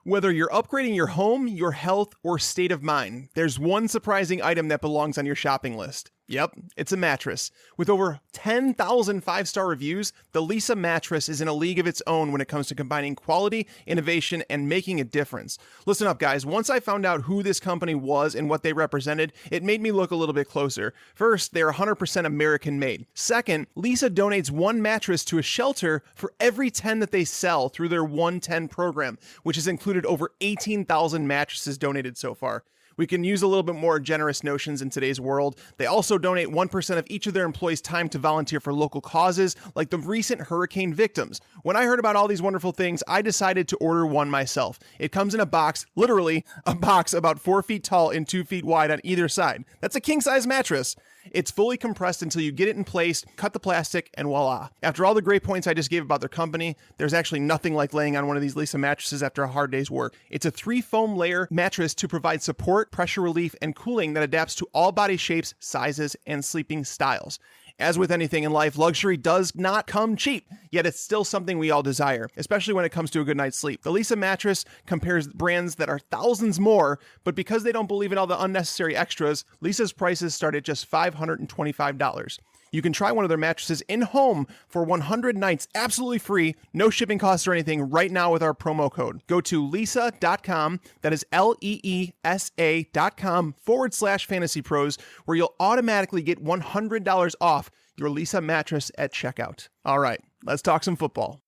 Whether you're upgrading your home, your health, or state of mind, there's one surprising item that belongs on your shopping list. Yep, it's a mattress. With over 10,000 five-star reviews, the Leesa mattress is in a league of its own when it comes to combining quality, innovation, and making a difference. Listen up, guys. Once I found out who this company was and what they represented, it made me look a little bit closer. First, they're 100% American-made. Second, Leesa donates one mattress to a shelter for every 10 that they sell through their 110 program, which has included over 18,000 mattresses donated so far. We can use a little bit more generous notions in today's world. They also donate 1% of each of their employees' time to volunteer for local causes, like the recent hurricane victims. When I heard about all these wonderful things, I decided to order one myself. It comes in a box, literally a box about 4 feet tall and 2 feet wide on either side. That's a king-size mattress. It's fully compressed until you get it in place, cut the plastic, and voila. After all the great points I just gave about their company, there's actually nothing like laying on one of these Leesa mattresses after a hard day's work. It's a 3-foam layer mattress to provide support, pressure relief, and cooling that adapts to all body shapes, sizes, and sleeping styles. As with anything in life, luxury does not come cheap, yet it's still something we all desire, especially when it comes to a good night's sleep. The Leesa mattress compares brands that are thousands more, but because they don't believe in all the unnecessary extras, Leesa's prices start at just $525. You can try one of their mattresses in-home for 100 nights, absolutely free, no shipping costs or anything, right now with our promo code. Go to leesa.com, that is leesa.com/fantasypros, where you'll automatically get $100 off your Leesa mattress at checkout. All right, let's talk some football.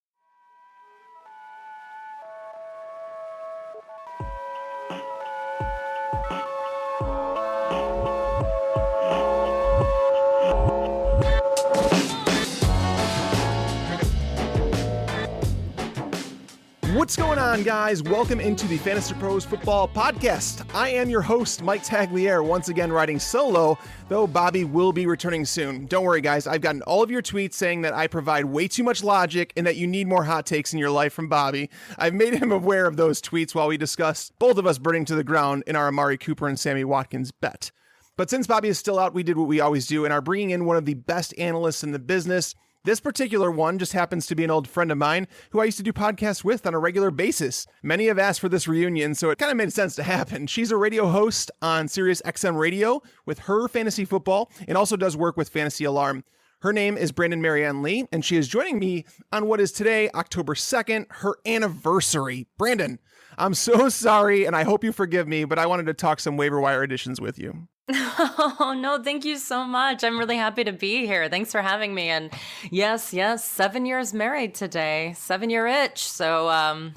What's going on, guys? Welcome into the Fantasy Pros Football Podcast. I am your host, Mike Tagliere, once again riding solo, though Bobby will be returning soon. Don't worry, guys. I've gotten all of your tweets saying that I provide way too much logic and that you need more hot takes in your life from Bobby. I've made him aware of those tweets while we discuss both of us burning to the ground in our Amari Cooper and Sammy Watkins bet. But since Bobby is still out, we did what we always do and are bringing in one of the best analysts in the business. This particular one just happens to be an old friend of mine who I used to do podcasts with on a regular basis. Many have asked for this reunion, so it kind of made sense to happen. She's a radio host on Sirius XM Radio with Her Fantasy Football and also does work with Fantasy Alarm. Her name is Marianne Lee, and she is joining me on what is today, October 2nd, her anniversary. Brandon, I'm so sorry, and I hope you forgive me, but I wanted to talk some waiver wire editions with you. Oh, no, thank you so much. I'm really happy to be here. Thanks for having me. And yes, 7 years married today, 7-year itch. So I'm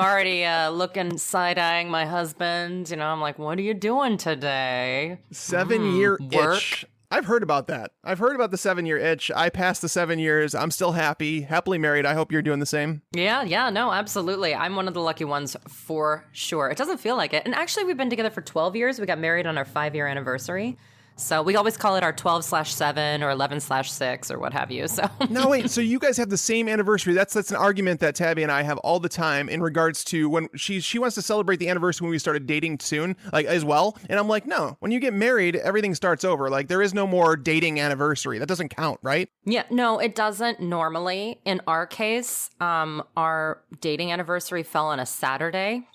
already looking, side-eyeing my husband. You know, I'm like, what are you doing today? 7-year itch. I've heard about that. I've heard about the 7-year itch. I passed the 7 years. I'm still happily married. I hope you're doing the same. Yeah, no, absolutely. I'm one of the lucky ones for sure. It doesn't feel like it. And actually, we've been together for 12 years. We got married on our 5-year anniversary. So we always call it our 12/7 or 11/6 or what have you. So no, wait. So you guys have the same anniversary. That's an argument that Tabby and I have all the time in regards to when she wants to celebrate the anniversary when we started dating soon, like as well. And I'm like, no, when you get married, everything starts over. Like there is no more dating anniversary. That doesn't count, right? Yeah, no, it doesn't normally. In our case, our dating anniversary fell on a Saturday.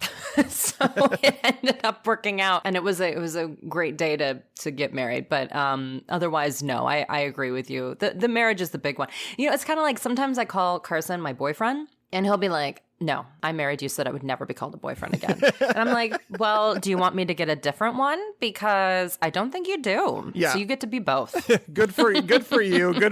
So it ended up working out, and it was a great day to get married. But otherwise, no, I agree with you. The marriage is the big one. You know, it's kind of like sometimes I call Carson my boyfriend, and he'll be like, no, I married you so that I would never be called a boyfriend again. And I'm like, well, do you want me to get a different one? Because I don't think you do. Yeah. So you get to be both. Good for you. Good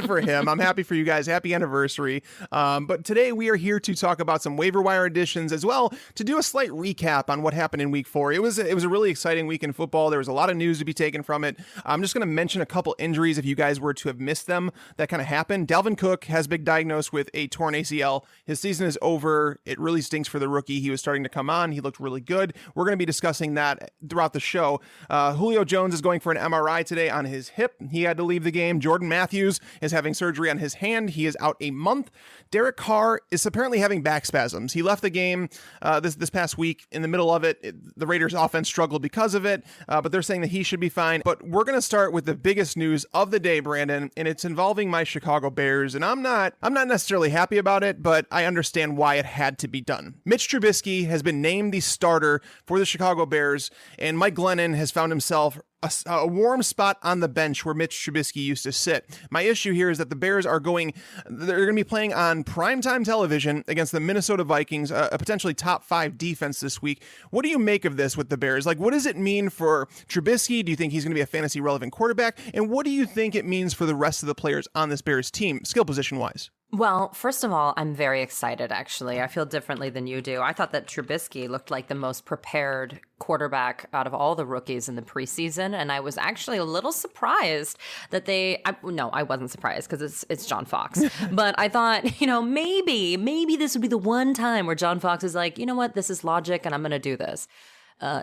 for him. I'm happy for you guys. Happy anniversary. But today we are here to talk about some waiver wire additions as well, to do a slight recap on what happened in week 4. It was a really exciting week in football. There was a lot of news to be taken from it. I'm just going to mention a couple injuries if you guys were to have missed them that kind of happened. Dalvin Cook has been diagnosed with a torn ACL. His season is over. It really stinks for the rookie. He was starting to come on. He looked really good. We're going to be discussing that throughout the show. Julio Jones is going for an MRI today on his hip. He had to leave the game. Jordan Matthews is having surgery on his hand. He is out a month. Derek Carr is apparently having back spasms. He left the game this past week. In the middle of it, the Raiders offense struggled because of it, but they're saying that he should be fine. But we're going to start with the biggest news of the day, Brandon, and it's involving my Chicago Bears. And I'm not necessarily happy about it, but I understand why it had to be done. Mitch Trubisky has been named the starter for the Chicago Bears, and Mike Glennon has found himself a warm spot on the bench where Mitch Trubisky used to sit. My issue here is that the Bears they're going to be playing on primetime television against the Minnesota Vikings, a potentially top 5 defense this week. What do you make of this with the Bears? Like, what does it mean for Trubisky? Do you think he's going to be a fantasy relevant quarterback? And what do you think it means for the rest of the players on this Bears team, skill position wise? Well, first of all, I'm very excited, actually. I feel differently than you do. I thought that Trubisky looked like the most prepared quarterback out of all the rookies in the preseason, and I was actually a little surprised that I wasn't surprised because it's John Fox. But I thought, maybe this would be the one time where John Fox is like, you know what, this is logic and I'm going to do this.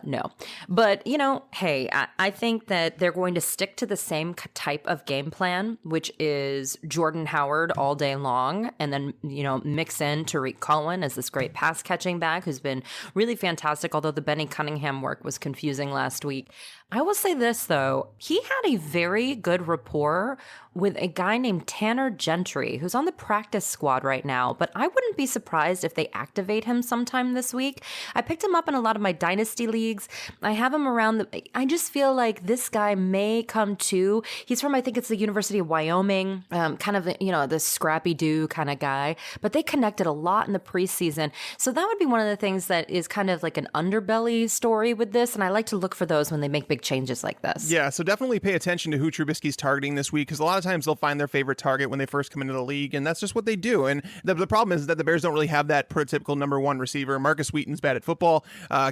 No. But, hey, I think that they're going to stick to the same type of game plan, which is Jordan Howard all day long, and then, mix in Tariq Cohen as this great pass catching back who's been really fantastic, although the Benny Cunningham work was confusing last week. I will say this, though. He had a very good rapport with a guy named Tanner Gentry, who's on the practice squad right now, but I wouldn't be surprised if they activate him sometime this week. I picked him up in a lot of my dynasty leagues. I have him around I just feel like this guy may come too. He's from, I think it's the University of Wyoming, kind of, the scrappy-do kind of guy, but they connected a lot in the preseason. So that would be one of the things that is kind of like an underbelly story with this, and I like to look for those when they make big changes like this. Yeah, so definitely pay attention to who Trubisky's targeting this week, because a lot of times they'll find their favorite target when they first come into the league, and that's just what they do. And the problem is that the Bears don't really have that prototypical number one receiver. Marcus Wheaton's bad at football.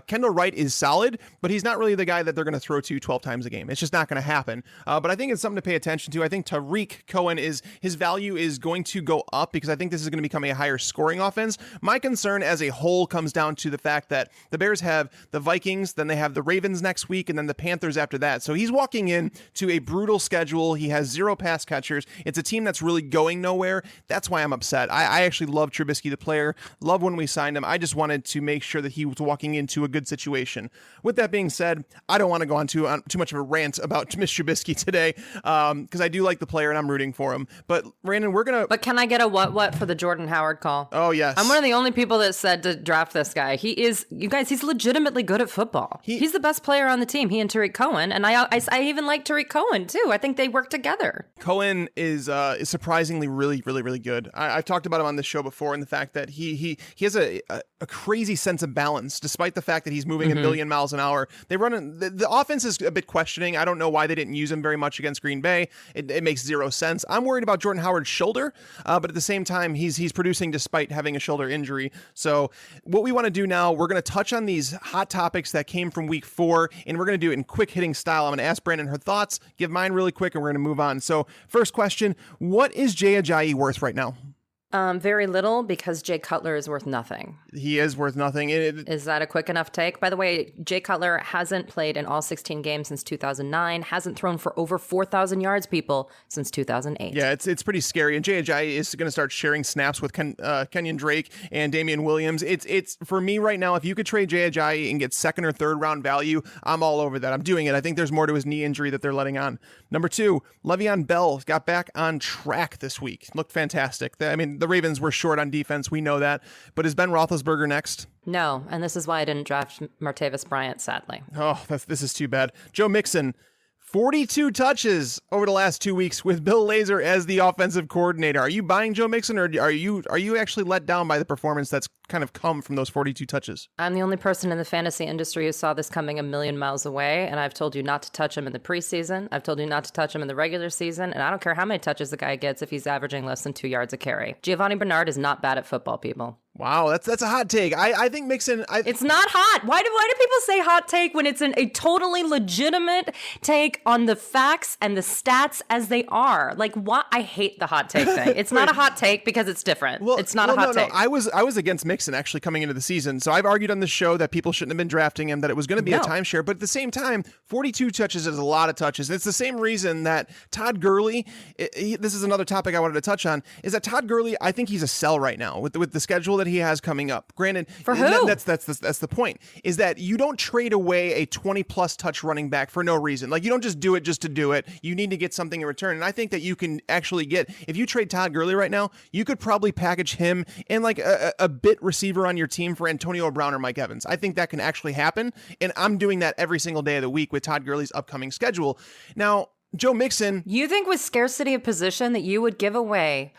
Kendall Wright is solid, but he's not really the guy that they're going to throw to 12 times a game. It's just not going to happen. But I think it's something to pay attention to. I think Tariq Cohen his value is going to go up because I think this is going to become a higher scoring offense. My concern as a whole comes down to the fact that the Bears have the Vikings, then they have the Ravens next week, and then the Panthers after that. So he's walking in to a brutal schedule. He has 0 pass catchers. It's a team that's really going nowhere. That's why I'm upset. I actually love Trubisky, the player. Love when we signed him. I just wanted to make sure that he was walking into a good situation. With that being said, I don't want to go on too much of a rant about Mitch Trubisky today because I do like the player and I'm rooting for him. But Brandon, But can I get a what for the Jordan Howard call? Oh, yes. I'm one of the only people that said to draft this guy. He's legitimately good at football. He's the best player on the team. He and Tariq Cohen. And I even like Tariq Cohen, too. I think they work together. Cohen is surprisingly really, really, really good. I've talked about him on this show before, and the fact that he has a crazy sense of balance, despite the fact that he's moving a million miles an hour. They run the offense is a bit questioning. I don't know why they didn't use him very much against Green Bay. It makes zero sense. I'm worried about Jordan Howard's shoulder, but at the same time, he's producing despite having a shoulder injury. So what we want to do now, we're going to touch on these hot topics that came from week 4, and we're going to do it in quick hitting style. I'm going to ask Brandon her thoughts, give mine really quick, and we're going to move on. So first question, what is Jay Ajayi worth right now? Very little, because Jay Cutler is worth nothing. He is worth nothing. Is that a quick enough take? By the way, Jay Cutler hasn't played in all 16 games since 2009, hasn't thrown for over 4,000 yards, people, since 2008. Yeah, it's pretty scary. And Jay Ajayi is going to start sharing snaps with Kenyon Drake and Damian Williams. It's for me right now, if you could trade Jay Ajayi and get second or third round value, I'm all over that. I'm doing it. I think there's more to his knee injury that they're letting on. Number 2, Le'Veon Bell got back on track this week. Looked fantastic. The Ravens were short on defense. We know that. But is Ben Roethlisberger next? No, and this is why I didn't draft Martavis Bryant, sadly. Oh, this is too bad. Joe Mixon, 42 touches over the last 2 weeks with Bill Lazor as the offensive coordinator. Are you buying Joe Mixon, or are you actually let down by the performance that's kind of come from those 42 touches? I'm the only person in the fantasy industry who saw this coming a million miles away, and I've told you not to touch him in the preseason. I've told you not to touch him in the regular season, and I don't care how many touches the guy gets if he's averaging less than 2 yards a carry. Giovanni Bernard is not bad at football, people. Wow, that's a hot take. I think Mixon... It's not hot. Why do people say hot take when it's a totally legitimate take on the facts and the stats as they are? Like, what? I hate the hot take thing. It's not a hot take because it's different. It's not a hot take. I was against Mixon actually coming into the season, so I've argued on this show that people shouldn't have been drafting him, that it was going to be a timeshare, but at the same time, 42 touches is a lot of touches. It's the same reason that Todd Gurley, this is another topic I wanted to touch on, is that Todd Gurley, I think he's a sell right now with the schedule that that he has coming up. Granted, for who? That's the point, is that you don't trade away a 20-plus touch running back for no reason. Like, you don't just do it just to do it. You need to get something in return. And I think that you can actually get, if you trade Todd Gurley right now, you could probably package him and like a bit receiver on your team for Antonio Brown or Mike Evans. I think that can actually happen. And I'm doing that every single day of the week with Todd Gurley's upcoming schedule. Now, Joe Mixon. You think with scarcity of position that you would give away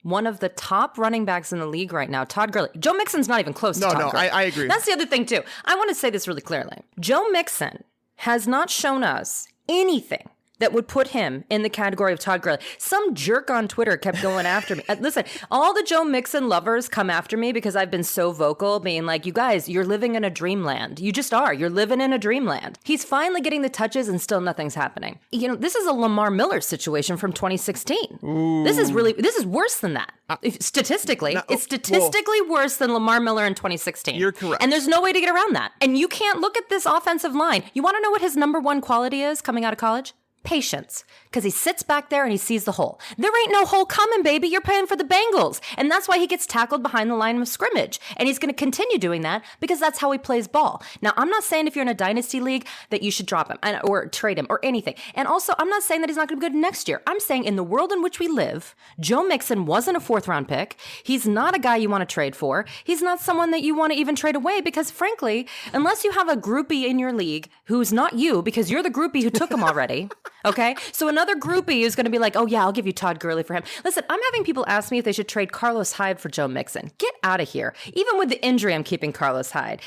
one of the top running backs in the league right now, Todd Gurley? Joe Mixon's not even close to Todd Gurley. I agree. That's the other thing, too. I want to say this really clearly. Joe Mixon has not shown us anything that would put him in the category of Todd Gurley. Some jerk on Twitter kept going after me. Listen, all the Joe Mixon lovers come after me because I've been so vocal, being like, you guys, you're living in a dreamland. You just are. You're living in a dreamland. He's finally getting the touches and still nothing's happening. You know, this is a Lamar Miller situation from 2016. Ooh. This is worse than that. Statistically, it's statistically worse than Lamar Miller in 2016. You're correct. And there's no way to get around that. And you can't look at this offensive line. You want to know what his number one quality is coming out of college? Patience, because he sits back there and he sees the hole. There ain't no hole coming, baby. You're playing for the Bengals. And that's why he gets tackled behind the line of scrimmage. And he's going to continue doing that because that's how he plays ball. Now, I'm not saying if you're in a dynasty league that you should drop him or trade him or anything. And also, I'm not saying that he's not going to be good next year. I'm saying in the world in which we live, Joe Mixon wasn't a fourth-round pick. He's not a guy you want to trade for. He's not someone that you want to even trade away because, frankly, unless you have a groupie in your league who's not you because you're the groupie who took him already, okay? So another groupie is going to be like, oh, yeah, I'll give you Todd Gurley for him. Listen, I'm having people ask me if they should trade Carlos Hyde for Joe Mixon. Get out of here. Even with the injury, I'm keeping Carlos Hyde.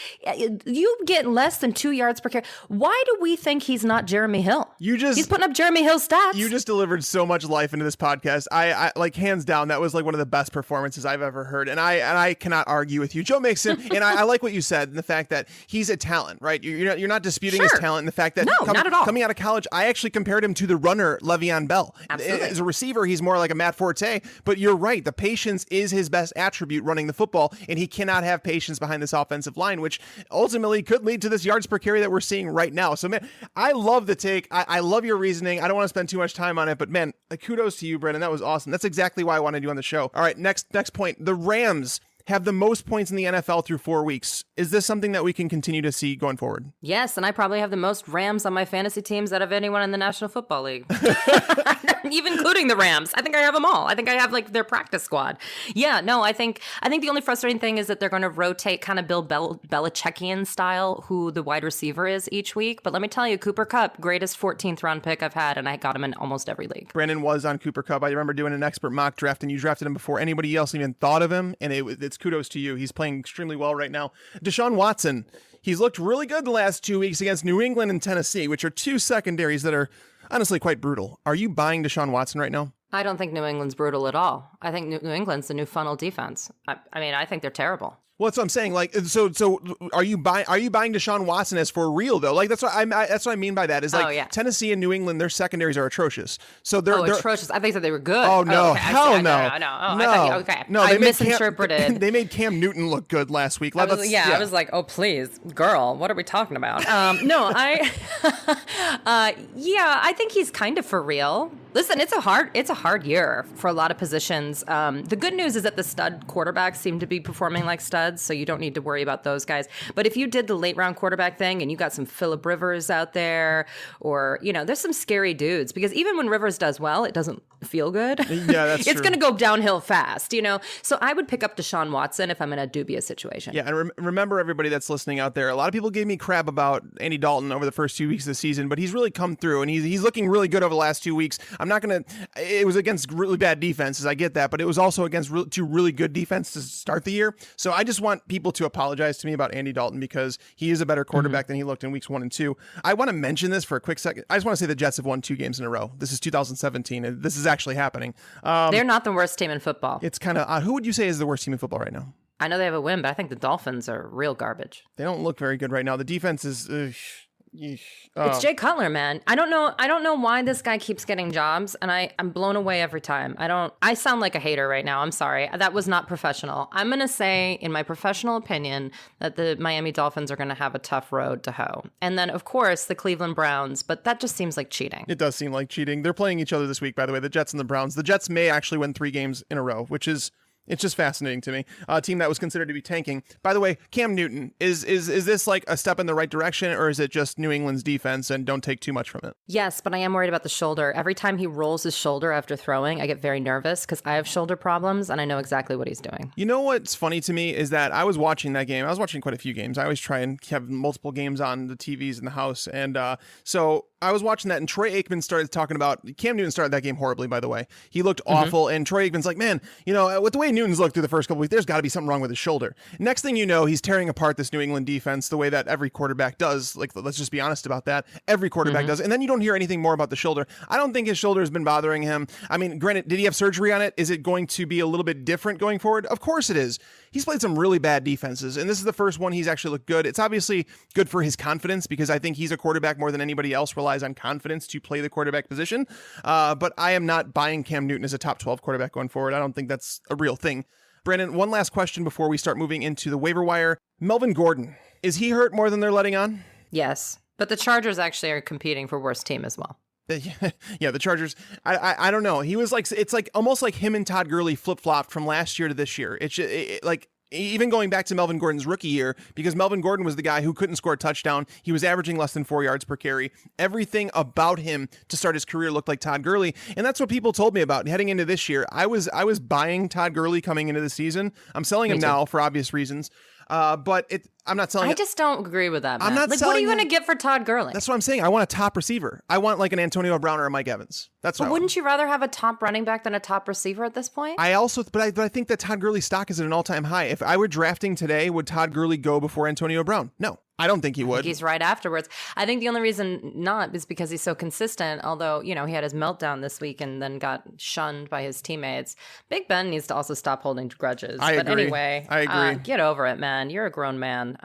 You get less than 2 yards per carry. Why do we think he's not Jeremy Hill? He's putting up Jeremy Hill stats. You just delivered so much life into this podcast. I like, hands down, that was like one of the best performances I've ever heard. And I cannot argue with you. Joe Mixon, and I like what you said, and the fact that he's a talent, right? You're not disputing his talent, and the fact that not at all. Coming out of college, I actually compared him to the runner Le'Veon Bell. Absolutely. As a receiver, he's more like a Matt Forte, but you're right. The patience is his best attribute running the football, and he cannot have patience behind this offensive line, which ultimately could lead to this yards per carry that we're seeing right now. So, man, I love the take. I love your reasoning. I don't want to spend too much time on it, but man, kudos to you, Brendan. That was awesome. That's exactly why I wanted you on the show. All right, next point. The Rams have the most points in the NFL through 4 weeks. Is this something that we can continue to see going forward? Yes, and I probably have the most Rams on my fantasy teams out of anyone in the National Football League. Even including the Rams. I think I have them all. I think I have like their practice squad. Yeah, no, I think the only frustrating thing is that they're going to rotate kind of Bill Belichickian style who the wide receiver is each week. But let me tell you, Cooper Kupp, greatest 14th round pick I've had, and I got him in almost every league. Brandon was on Cooper Kupp. I remember doing an expert mock draft, and you drafted him before anybody else even thought of him, and it's kudos to you. He's playing extremely well right now. Deshaun Watson, he's looked really good the last 2 weeks against New England and Tennessee, which are two secondaries that are honestly quite brutal. Are you buying Deshaun Watson right now? I don't think New England's brutal at all. I think New England's the new funnel defense. I mean, I think they're terrible. Well, that's what I'm saying. Like, so are you buying Deshaun Watson as for real though? Like, that's what I mean by that is like Tennessee and New England, their secondaries are atrocious. So they're atrocious. I think that they were good. Oh no, okay. hell no, No, I misinterpreted. They made Cam Newton look good last week. I was like, oh please, girl, what are we talking about? I think he's kind of for real. Listen, it's a hard year for a lot of positions. The good news is that the stud quarterbacks seem to be performing like studs, so you don't need to worry about those guys. But if you did the late round quarterback thing and you got some Phillip Rivers out there, or, there's some scary dudes, because even when Rivers does well, it doesn't feel good. Yeah, that's It's going to go downhill fast, So I would pick up Deshaun Watson if I'm in a dubious situation. Yeah, and remember everybody that's listening out there, a lot of people gave me crap about Andy Dalton over the first 2 weeks of the season, but he's really come through, and he's looking really good over the last 2 weeks. It was against really bad defenses, I get that, but it was also against two really good defenses to start the year. So I just want people to apologize to me about Andy Dalton because he is a better quarterback than he looked in weeks 1 and 2. I want to mention this for a quick second. I just want to say the Jets have won 2 games in a row. This is 2017, and this is actually happening. They're not the worst team in football. It's kind of who would you say is the worst team in football right now? I know they have a win, but I think the Dolphins are real garbage. They don't look very good right now. The defense is... It's Jay Cutler, man. I don't know why this guy keeps getting jobs, and I'm blown away every time. I sound like a hater right now. I'm sorry. That was not professional. I'm going to say, in my professional opinion, that the Miami Dolphins are going to have a tough road to hoe. And then, of course, the Cleveland Browns, but that just seems like cheating. It does seem like cheating. They're playing each other this week, by the way, the Jets and the Browns. The Jets may actually win 3 games in a row, which is It's just fascinating to me. A team that was considered to be tanking. By the way, Cam Newton, is this like a step in the right direction, or is it just New England's defense and don't take too much from it? Yes, but I am worried about the shoulder. Every time he rolls his shoulder after throwing, I get very nervous because I have shoulder problems and I know exactly what he's doing. You know what's funny to me is that I was watching that game. I was watching quite a few games. I always try and have multiple games on the TVs in the house. And so I was watching that, and Troy Aikman started talking about Cam Newton started that game horribly, by the way. He looked awful, and Troy Aikman's like, man, with the way Newton's looked through the first couple weeks, there's got to be something wrong with his shoulder. Next thing you know, he's tearing apart this New England defense the way that every quarterback does. Like, let's just be honest about that. Every quarterback does. And then you don't hear anything more about the shoulder. I don't think his shoulder has been bothering him. I mean, granted, did he have surgery on it? Is it going to be a little bit different going forward? Of course it is. He's played some really bad defenses, and this is the first one he's actually looked good. It's obviously good for his confidence because I think he's a quarterback more than anybody else relies on confidence to play the quarterback position. But I am not buying Cam Newton as a top 12 quarterback going forward. I don't think that's a real thing. Brandon, one last question before we start moving into the waiver wire. Melvin Gordon, is he hurt more than they're letting on? Yes, but the Chargers actually are competing for worst team as well. Yeah, the Chargers. I don't know. He was like, it's like almost like him and Todd Gurley flip-flopped from last year to this year. It's like even going back to Melvin Gordon's rookie year, because Melvin Gordon was the guy who couldn't score a touchdown. He was averaging less than 4 yards per carry. Everything about him to start his career looked like Todd Gurley. And that's what people told me about heading into this year. I was buying Todd Gurley coming into the season. I'm selling him now for obvious reasons. But I'm not selling. I just don't agree with that, man. I'm not like, selling. what are you going to get for Todd Gurley? That's what I'm saying. I want a top receiver. I want like an Antonio Brown or a Mike Evans. That's what. But wouldn't you rather have a top running back than a top receiver at this point? But I think that Todd Gurley's stock is at an all-time high. If I were drafting today, would Todd Gurley go before Antonio Brown? No. I don't think he would. He's right afterwards. I think the only reason not is because he's so consistent, although, he had his meltdown this week and then got shunned by his teammates. Big Ben needs to also stop holding grudges. I agree. Anyway, I agree. Get over it, man. You're a grown man.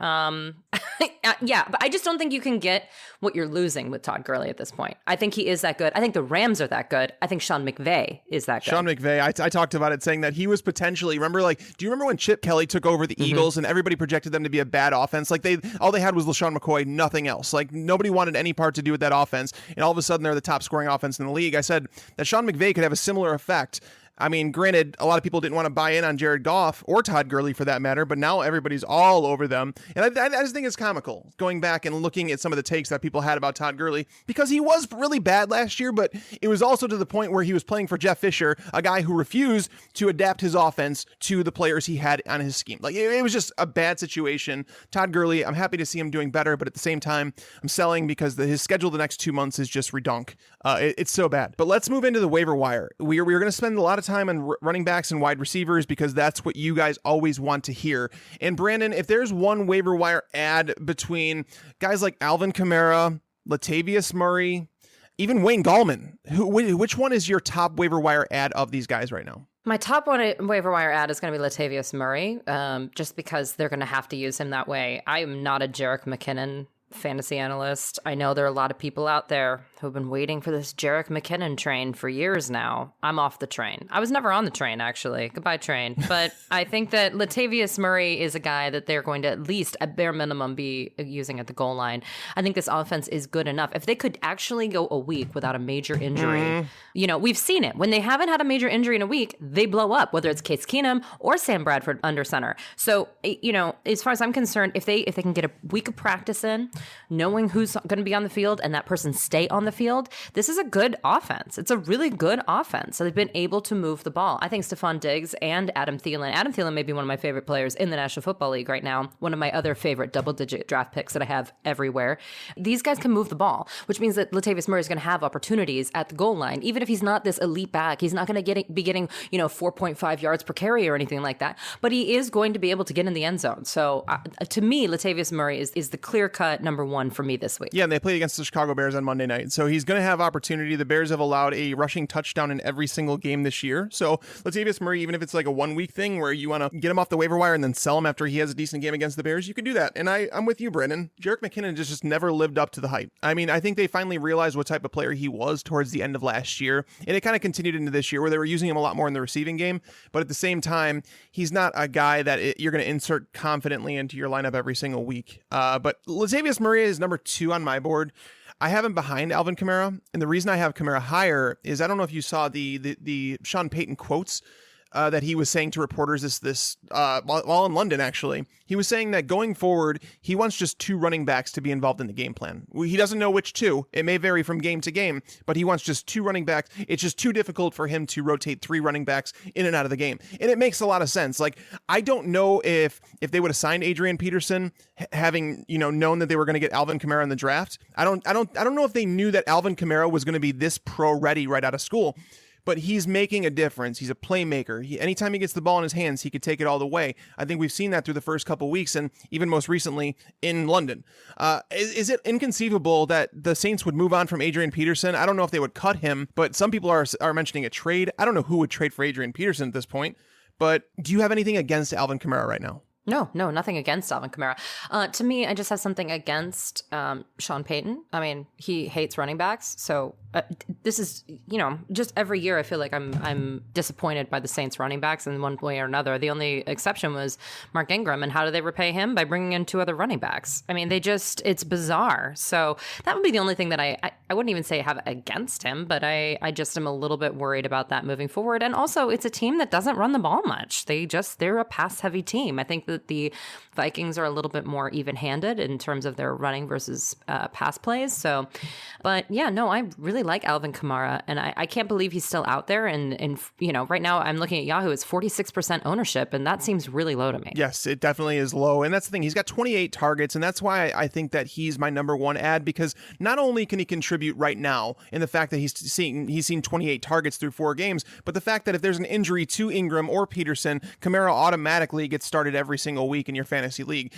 Yeah, but I just don't think you can get what you're losing with Todd Gurley at this point. I think he is that good. I think the Rams are that good. I think Sean McVay is that good. Sean McVay, I talked about it saying that he was potentially, do you remember when Chip Kelly took over the Eagles and everybody projected them to be a bad offense? Like all they had was LaShawn McCoy, nothing else. Like nobody wanted any part to do with that offense. And all of a sudden they're the top scoring offense in the league. I said that Sean McVay could have a similar effect. I mean, granted, a lot of people didn't want to buy in on Jared Goff or Todd Gurley for that matter, but now everybody's all over them. And I just think it's comical going back and looking at some of the takes that people had about Todd Gurley, because he was really bad last year, but it was also to the point where he was playing for Jeff Fisher, a guy who refused to adapt his offense to the players he had on his scheme. Like it was just a bad situation. Todd Gurley, I'm happy to see him doing better, but at the same time, I'm selling because his schedule the next 2 months is just redonk. It's so bad. But let's move into the waiver wire. We're going to spend a lot of time on running backs and wide receivers because that's what you guys always want to hear. And Brandon, if there's one waiver wire ad between guys like Alvin Kamara, Latavius Murray, even Wayne Gallman, which one is your top waiver wire ad of these guys right now? My top one waiver wire ad is going to be Latavius Murray, just because they're going to have to use him that way. I am not a Jerick McKinnon fantasy analyst. I know there are a lot of people out there who've been waiting for this Jerick McKinnon train for years now. I'm off the train. I was never on the train, actually. Goodbye, train. But I think that Latavius Murray is a guy that they're going to at least, at bare minimum, be using at the goal line. I think this offense is good enough. If they could actually go a week without a major injury, we've seen it. When they haven't had a major injury in a week, they blow up, whether it's Case Keenum or Sam Bradford under center. So, as far as I'm concerned, if they can get a week of practice in, knowing who's going to be on the field and that person stay on the field, this is a good offense. It's a really good offense. So they've been able to move the ball. I think Stephon Diggs and Adam Thielen. Adam Thielen may be one of my favorite players in the National Football League right now. One of my other favorite double-digit draft picks that I have everywhere. These guys can move the ball, which means that Latavius Murray is going to have opportunities at the goal line. Even if he's not this elite back, he's not going to be getting 4.5 yards per carry or anything like that. But he is going to be able to get in the end zone. So to me, Latavius Murray is the clear-cut number one for me this week. Yeah, and they play against the Chicago Bears on Monday night. So he's going to have opportunity. The Bears have allowed a rushing touchdown in every single game this year. So Latavius Murray, even if it's like a 1 week thing where you want to get him off the waiver wire and then sell him after he has a decent game against the Bears, you can do that. And I'm with you, Brendan. Jerick McKinnon just never lived up to the hype. I mean, I think they finally realized what type of player he was towards the end of last year. And it kind of continued into this year where they were using him a lot more in the receiving game. But at the same time, he's not a guy that you're going to insert confidently into your lineup every single week. But Latavius Murray is number 2 on my board. I have him behind Alvin Kamara, and the reason I have Kamara higher is I don't know if you saw the Sean Payton quotes that he was saying to reporters while in London, actually. He was saying that going forward, he wants just 2 running backs to be involved in the game plan. He doesn't know which 2. It may vary from game to game, but he wants just 2 running backs. It's just too difficult for him to rotate 3 running backs in and out of the game. And it makes a lot of sense. Like, I don't know if they would have signed Adrian Peterson, having, known that they were going to get Alvin Kamara in the draft. I don't know if they knew that Alvin Kamara was going to be this pro ready right out of school. But he's making a difference. He's a playmaker. Anytime he gets the ball in his hands, he could take it all the way. I think we've seen that through the first couple weeks, and even most recently in London. Is it inconceivable that the Saints would move on from Adrian Peterson? I don't know if they would cut him, but some people are mentioning a trade. I don't know who would trade for Adrian Peterson at this point. But do you have anything against Alvin Kamara right now? No, nothing against Alvin Kamara. To me, I just have something against Sean Payton. I mean, he hates running backs. So this is, just every year I feel like I'm disappointed by the Saints running backs in one way or another. The only exception was Mark Ingram. And how do they repay him? By bringing in 2 other running backs. I mean, it's bizarre. So that would be the only thing that I wouldn't even say have against him, but I just am a little bit worried about that moving forward. And also, it's a team that doesn't run the ball much. They're a pass heavy team. I think that the Vikings are a little bit more even-handed in terms of their running versus pass plays. So, but yeah, no, I really like Alvin Kamara, and I can't believe he's still out there. And right now I'm looking at Yahoo, it's 46% ownership, and that seems really low to me. Yes, it definitely is low. And that's the thing. He's got 28 targets, and that's why I think that he's my number 1 ad, because not only can he contribute right now in the fact that he's seen 28 targets through 4 games, but the fact that if there's an injury to Ingram or Peterson, Kamara automatically gets started every single week in your fantasy league.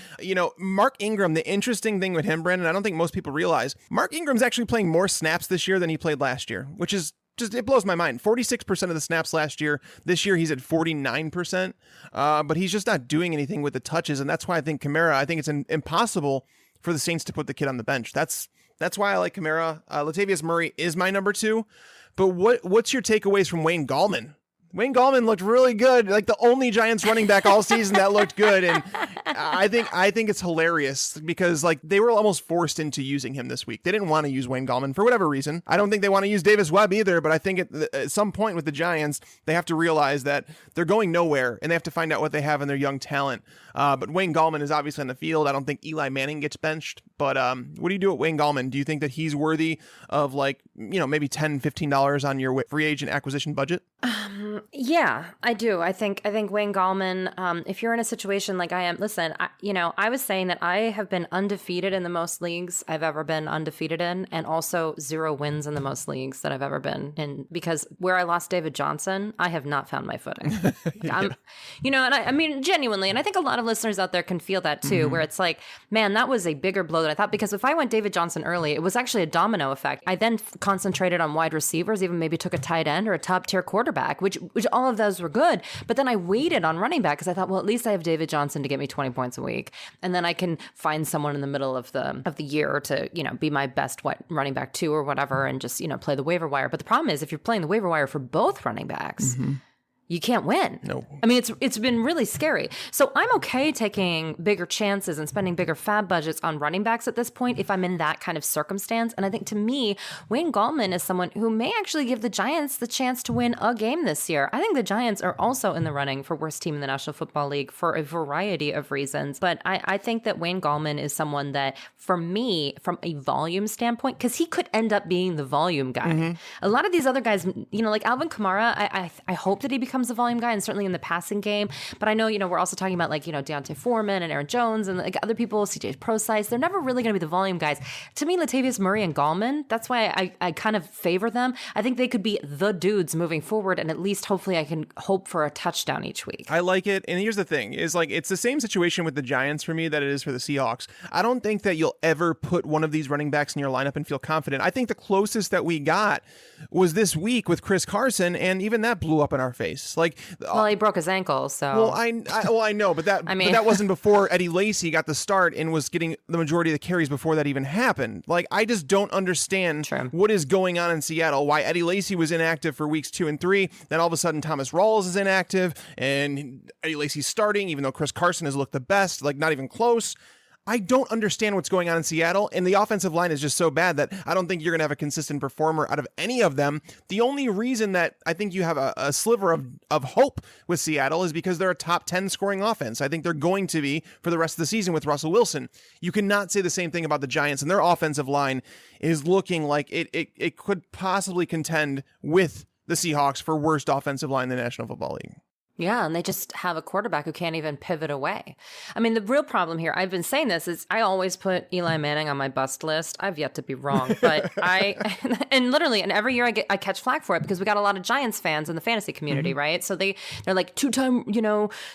Mark Ingram, the interesting thing with him, Brandon, I don't think most people realize, Mark Ingram's actually playing more snaps this year than he played last year, which is just, it blows my mind. 46% of the snaps last year. This year he's at 49%, but he's just not doing anything with the touches, and that's why I think Kamara, I think it's impossible for the Saints to put the kid on the bench. That's why I like Kamara. Latavius Murray is my number 2, but what's your takeaways from Wayne Gallman? Wayne Gallman looked really good, like the only Giants running back all season that looked good, and I think it's hilarious because like they were almost forced into using him this week. They didn't want to use Wayne Gallman for whatever reason. I don't think they want to use Davis Webb either, but I think at some point with the Giants, they have to realize that they're going nowhere and they have to find out what they have in their young talent. But Wayne Gallman is obviously on the field. I don't think Eli Manning gets benched, but what do you do at Wayne Gallman? Do you think that he's worthy of maybe $10, $15 on your free agent acquisition budget? Yeah, I do. I think Wayne Gallman, if you're in a situation like I am, listen, I was saying that I have been undefeated in the most leagues I've ever been undefeated in, and also 0 wins in the most leagues that I've ever been in, because where I lost David Johnson, I have not found my footing. Yeah. And I mean, genuinely, and I think a lot of listeners out there can feel that too, where it's like, man, that was a bigger blow than I thought, because if I went David Johnson early, it was actually a domino effect. I then concentrated on wide receivers, even maybe took a tight end or a top tier quarterback, which all of those were good. But then I waited on running back because I thought, well, at least I have David Johnson to get me 20 points a week. And then I can find someone in the middle of the year to, be my best running back 2 or whatever, and just, play the waiver wire. But the problem is if you're playing the waiver wire for both running backs, you can't win. No. I mean, it's been really scary. So I'm okay taking bigger chances and spending bigger fab budgets on running backs at this point if I'm in that kind of circumstance. And I think to me, Wayne Gallman is someone who may actually give the Giants the chance to win a game this year. I think the Giants are also in the running for worst team in the National Football League for a variety of reasons. But I think that Wayne Gallman is someone that, for me, from a volume standpoint, because he could end up being the volume guy. A lot of these other guys, like Alvin Kamara, I hope that he becomes a volume guy, and certainly in the passing game. But I know, we're also talking about Deontay Foreman and Aaron Jones and other people, CJ Prosise. They're never really going to be the volume guys. To me, Latavius Murray and Gallman, that's why I kind of favor them. I think they could be the dudes moving forward, and at least hopefully I can hope for a touchdown each week. I like it. And here's the thing is it's the same situation with the Giants for me that it is for the Seahawks. I don't think that you'll ever put one of these running backs in your lineup and feel confident. I think the closest that we got was this week with Chris Carson, and even that blew up in our face. Well, he broke his ankle, so. Well, I know, but that but that wasn't before Eddie Lacy got the start and was getting the majority of the carries before that even happened. I just don't understand what is going on in Seattle. Why Eddie Lacy was inactive for weeks 2 and 3, then all of a sudden Thomas Rawls is inactive, and Eddie Lacy's starting, even though Chris Carson has looked the best, not even close. I don't understand what's going on in Seattle, and the offensive line is just so bad that I don't think you're going to have a consistent performer out of any of them. The only reason that I think you have a sliver of hope with Seattle is because they're a top 10 scoring offense. I think they're going to be for the rest of the season with Russell Wilson. You cannot say the same thing about the Giants, and their offensive line is looking like it could possibly contend with the Seahawks for worst offensive line in the National Football League. Yeah, and they just have a quarterback who can't even pivot away. I mean, the real problem here, I've been saying this, is I always put Eli Manning on my bust list. I've yet to be wrong, but and literally, and every year I catch flack for it because we got a lot of Giants fans in the fantasy community, right? So they're like 2-time,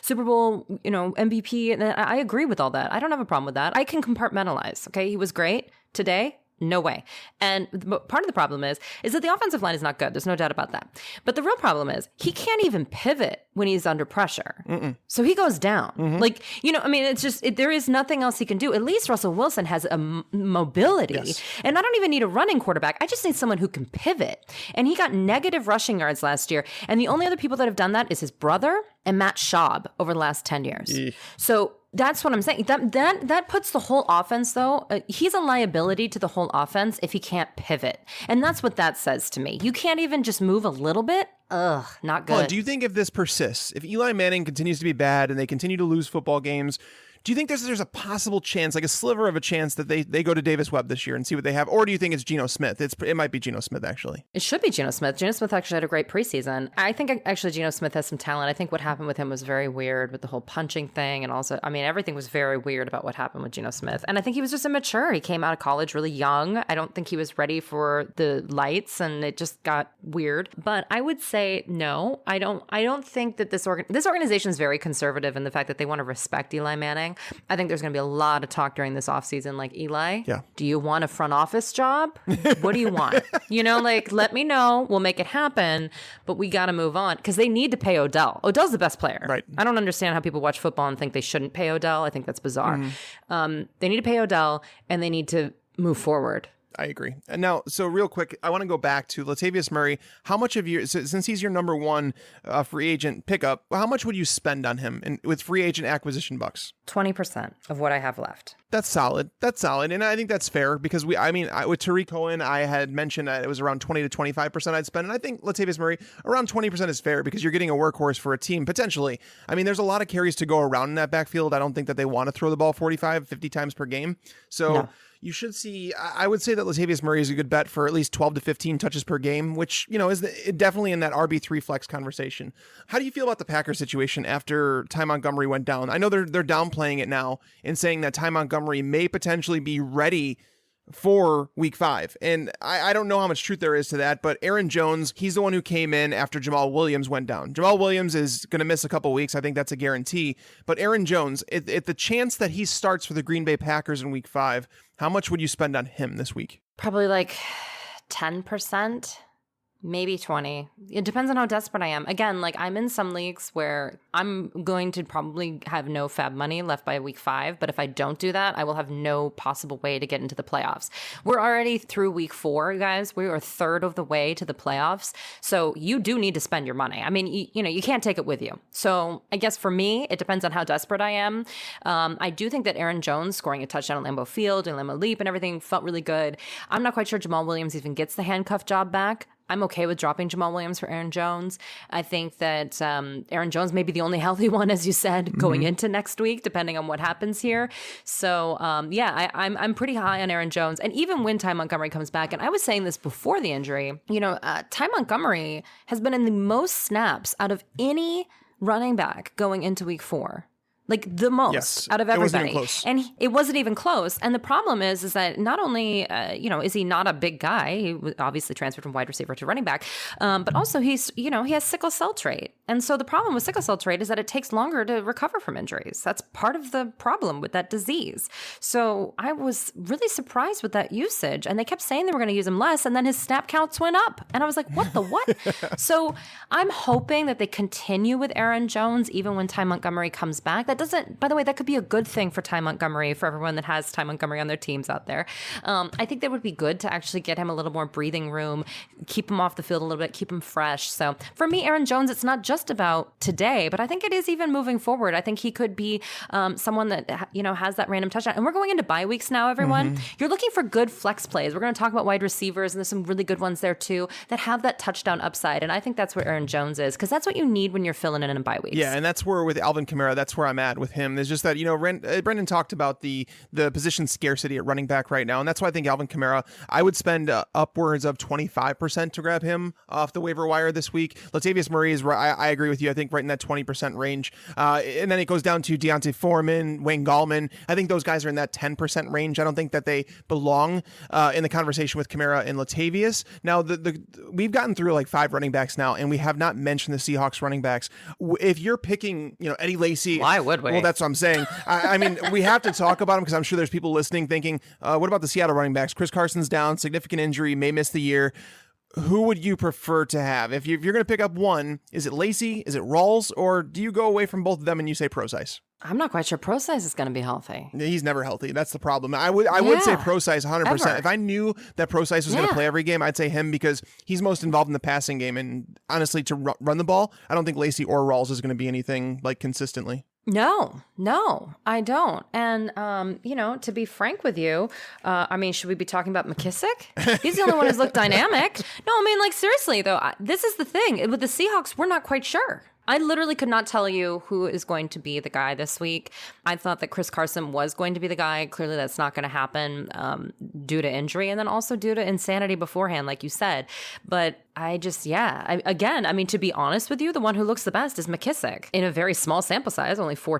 Super Bowl, MVP, and I agree with all that. I don't have a problem with that. I can compartmentalize, okay? He was great today. No way. And part of the problem is that the offensive line is not good. There's no doubt about that. But the real problem is he can't even pivot when he's under pressure. So he goes down. It's just, there is nothing else he can do. At least Russell Wilson has a mobility. Yes. And I don't even need a running quarterback. I just need someone who can pivot. And he got negative rushing yards last year. And the only other people that have done that is his brother and Matt Schaub over the last 10 years. So that's what I'm saying. That puts the whole offense, though. He's a liability to the whole offense if he can't pivot. And that's what that says to me. You can't even just move a little bit. Ugh, not good. Well, do you think if this persists, if Eli Manning continues to be bad and they continue to lose football games, do you think there's a possible chance, like a sliver of a chance, that they go to Davis Webb this year and see what they have? Or do you think it's Geno Smith? It might be Geno Smith, actually. It should be Geno Smith. Geno Smith actually had a great preseason. I think actually Geno Smith has some talent. I think what happened with him was very weird with the whole punching thing. And also, everything was very weird about what happened with Geno Smith. And I think he was just immature. He came out of college really young. I don't think he was ready for the lights, and it just got weird. But I would say no. I don't think that this organization is very conservative in the fact that they want to respect Eli Manning. I think there's going to be a lot of talk during this offseason, like, Eli, do you want a front office job? What do you want? Let me know. We'll make it happen. But we got to move on because they need to pay Odell. Odell's the best player. Right. I don't understand how people watch football and think they shouldn't pay Odell. I think that's bizarre. They need to pay Odell, and they need to move forward. I agree. And now, so real quick, I want to go back to Latavius Murray. How much of since he's your number one free agent pickup, how much would you spend on him with free agent acquisition bucks? 20% of what I have left. That's solid. And I think that's fair because with Tariq Cohen, I had mentioned that it was around 20 to 25% I'd spend. And I think Latavius Murray, around 20% is fair because you're getting a workhorse for a team, potentially. There's a lot of carries to go around in that backfield. I don't think that they want to throw the ball 45, 50 times per game. So no. You should see, I would say that Latavius Murray is a good bet for at least 12 to 15 touches per game, which, is definitely in that RB3 flex conversation. How do you feel about the Packers situation after Ty Montgomery went down? I know they're downplaying it now and saying that Ty Montgomery may potentially be ready for week 5. And I don't know how much truth there is to that, but Aaron Jones, he's the one who came in after Jamal Williams went down. Jamal Williams is going to miss a couple weeks. I think that's a guarantee. But Aaron Jones, at the chance that he starts for the Green Bay Packers in week 5, how much would you spend on him this week? Probably like 10%. Maybe 20. It depends on how desperate I am. Again, I'm in some leagues where I'm going to probably have no fab money left by week 5. But if I don't do that, I will have no possible way to get into the playoffs. We're already through week 4, you guys. We are a third of the way to the playoffs. So you do need to spend your money. You can't take it with you. So I guess for me, it depends on how desperate I am. I do think that Aaron Jones scoring a touchdown at Lambeau Field and Lambeau Leap and everything felt really good. I'm not quite sure Jamal Williams even gets the handcuff job back. I'm okay with dropping Jamal Williams for Aaron Jones. I think that Aaron Jones may be the only healthy one, as you said, going into next week, depending on what happens here. So, I'm pretty high on Aaron Jones. And even when Ty Montgomery comes back, and I was saying this before the injury, Ty Montgomery has been in the most snaps out of any running back going into week 4. The most out of everybody. It wasn't even close. And it wasn't even close. And the problem is that not only, is he not a big guy, he obviously transferred from wide receiver to running back, but also he has sickle cell trait. And so the problem with sickle cell trait is that it takes longer to recover from injuries. That's part of the problem with that disease. So I was really surprised with that usage. And they kept saying they were going to use him less, and then his snap counts went up. And I was like, what the what? So I'm hoping that they continue with Aaron Jones even when Ty Montgomery comes back. That that doesn't, by the way, that could be a good thing for Ty Montgomery, for everyone that has Ty Montgomery on their teams out there. I think that would be good to actually get him a little more breathing room, keep him off the field a little bit, keep him fresh. So for me, Aaron Jones, it's not just about today, but I think it is even moving forward. I think he could be someone that, has that random touchdown. And we're going into bye weeks now, everyone. You're looking for good flex plays. We're going to talk about wide receivers, and there's some really good ones there too that have that touchdown upside. And I think that's where Aaron Jones is, because that's what you need when you're filling in bye weeks. Yeah, and that's where with Alvin Kamara, that's where I'm at with him. There's just that, Brendan talked about the position scarcity at running back right now, and that's why I think Alvin Kamara, I would spend upwards of 25% to grab him off the waiver wire this week. Latavius Murray is, I agree with you, I think right in that 20% range. And then it goes down to Deontay Foreman, Wayne Gallman. I think those guys are in that 10% range. I don't think that they belong in the conversation with Kamara and Latavius. Now, we've gotten through like 5 running backs now, and we have not mentioned the Seahawks running backs. If you're picking, Eddie Lacy, why would we? Well, that's what I'm saying. I mean, we have to talk about him because I'm sure there's people listening thinking, what about the Seattle running backs? Chris Carson's down, significant injury, may miss the year. Who would you prefer to have? If you're going to pick up one, is it Lacy? Is it Rawls? Or do you go away from both of them and you say Procise? I'm not quite sure Procise is going to be healthy. He's never healthy. That's the problem. I would say Procise 100%. Ever. If I knew that Procise was going to play every game, I'd say him because he's most involved in the passing game. And honestly, to run the ball, I don't think Lacy or Rawls is going to be anything like consistently. No, I don't. And, to be frank with you, should we be talking about McKissick? He's the only one who's looked dynamic. No, seriously, though, this is the thing. With the Seahawks, we're not quite sure. I literally could not tell you who is going to be the guy this week. I thought that Chris Carson was going to be the guy. Clearly, that's not going to happen due to injury and then also due to insanity beforehand, like you said. But I just, to be honest with you, the one who looks the best is McKissick in a very small sample size, only 4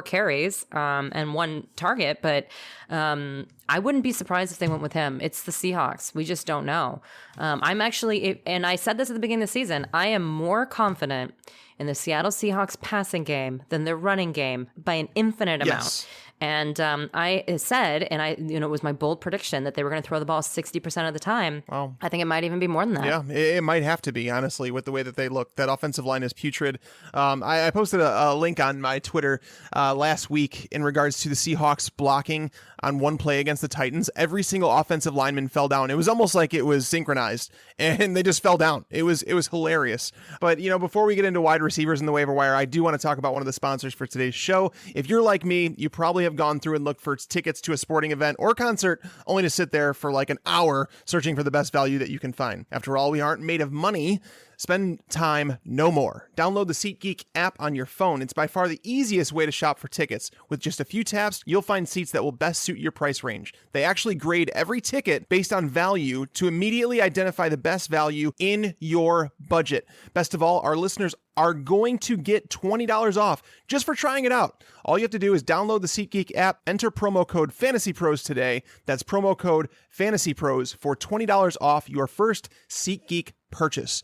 carries and 1 target. But I wouldn't be surprised if they went with him. It's the Seahawks. We just don't know. I'm actually, and I said this at the beginning of the season, I am more confident in the Seattle Seahawks passing game than their running game by an infinite amount. And I said, and it was my bold prediction that they were going to throw the ball 60% of the time. Wow. I think it might even be more than that. Yeah, it might have to be, honestly, with the way that they look. That offensive line is putrid. I posted a link on my Twitter last week in regards to the Seahawks blocking on one play against the Titans. Every single offensive lineman fell down. It was almost like it was synchronized, and they just fell down. It was hilarious. But, before we get into wide receivers in the waiver wire, I do want to talk about one of the sponsors for today's show. If you're like me, you probably have gone through and looked for tickets to a sporting event or concert only to sit there for like an hour searching for the best value that you can find. After all, we aren't made of money. Spend time no more. Download the SeatGeek app on your phone. It's by far the easiest way to shop for tickets. With just a few taps, you'll find seats that will best suit your price range. They actually grade every ticket based on value to immediately identify the best value in your budget. Best of all, our listeners are going to get $20 off just for trying it out. All you have to do is download the SeatGeek app, enter promo code FANTASYPROS today. That's promo code FANTASYPROS for $20 off your first SeatGeek purchase.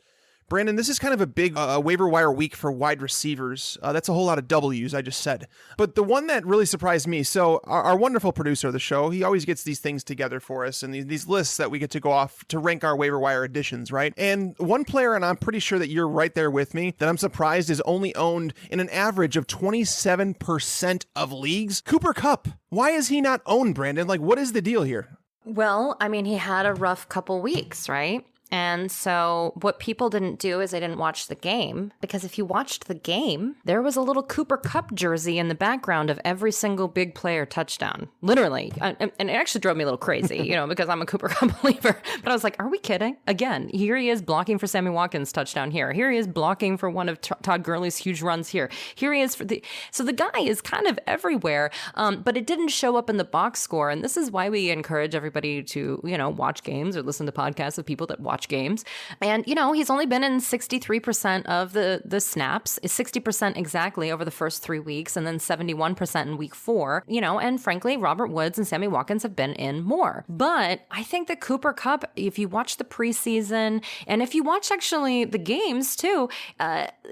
Brandon, this is kind of a big waiver wire week for wide receivers. That's a whole lot of W's, I just said. But the one that really surprised me, so our wonderful producer of the show, he always gets these things together for us and these lists that we get to go off to rank our waiver wire additions, right? And one player, and I'm pretty sure that you're right there with me, that I'm surprised is only owned in an average of 27% of leagues. Cooper Kupp. Why is he not owned, Brandon? Like, what is the deal here? Well, he had a rough couple weeks, right? And so what people didn't do is they didn't watch the game, because if you watched the game, there was a little Cooper Kupp jersey in the background of every single big player touchdown, literally. And it actually drove me a little crazy, because I'm a Cooper Kupp believer. But I was like, are we kidding? Again, here he is blocking for Sammy Watkins' touchdown here. Here he is blocking for one of Todd Gurley's huge runs here. Here he is for so the guy is kind of everywhere, but it didn't show up in the box score. And this is why we encourage everybody to, watch games or listen to podcasts of people that watch games. And, he's only been in 63% of the snaps, 60% exactly over the first 3 weeks, and then 71% in week 4, and frankly, Robert Woods and Sammy Watkins have been in more. But I think that Cooper Kupp, if you watch the preseason, and if you watch actually the games too,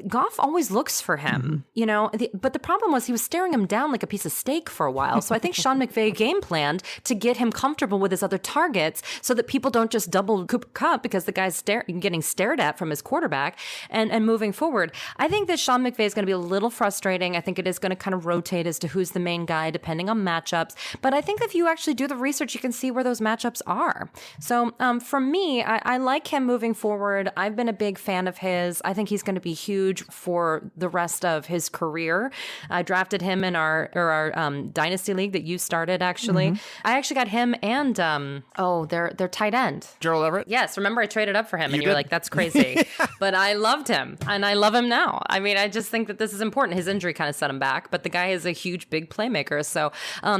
Goff always looks for him, but the problem was he was staring him down like a piece of steak for a while. So I think Sean McVay game planned to get him comfortable with his other targets so that people don't just double Cooper Kupp, because because the guy's getting stared at from his quarterback and moving forward. I think that Sean McVay is going to be a little frustrating. I think it is going to kind of rotate as to who's the main guy depending on matchups. But I think if you actually do the research, you can see where those matchups are. So for me, I like him moving forward. I've been a big fan of his. I think he's going to be huge for the rest of his career. I drafted him in our Dynasty League that you started, actually. I actually got him and, their tight end. Gerald Everett? Yes. Remember, I traded up for him, and you were like, that's crazy. But I loved him, and I love him now. I mean, I just think that this is important. His injury kind of set him back, but the guy is a huge, big playmaker. So,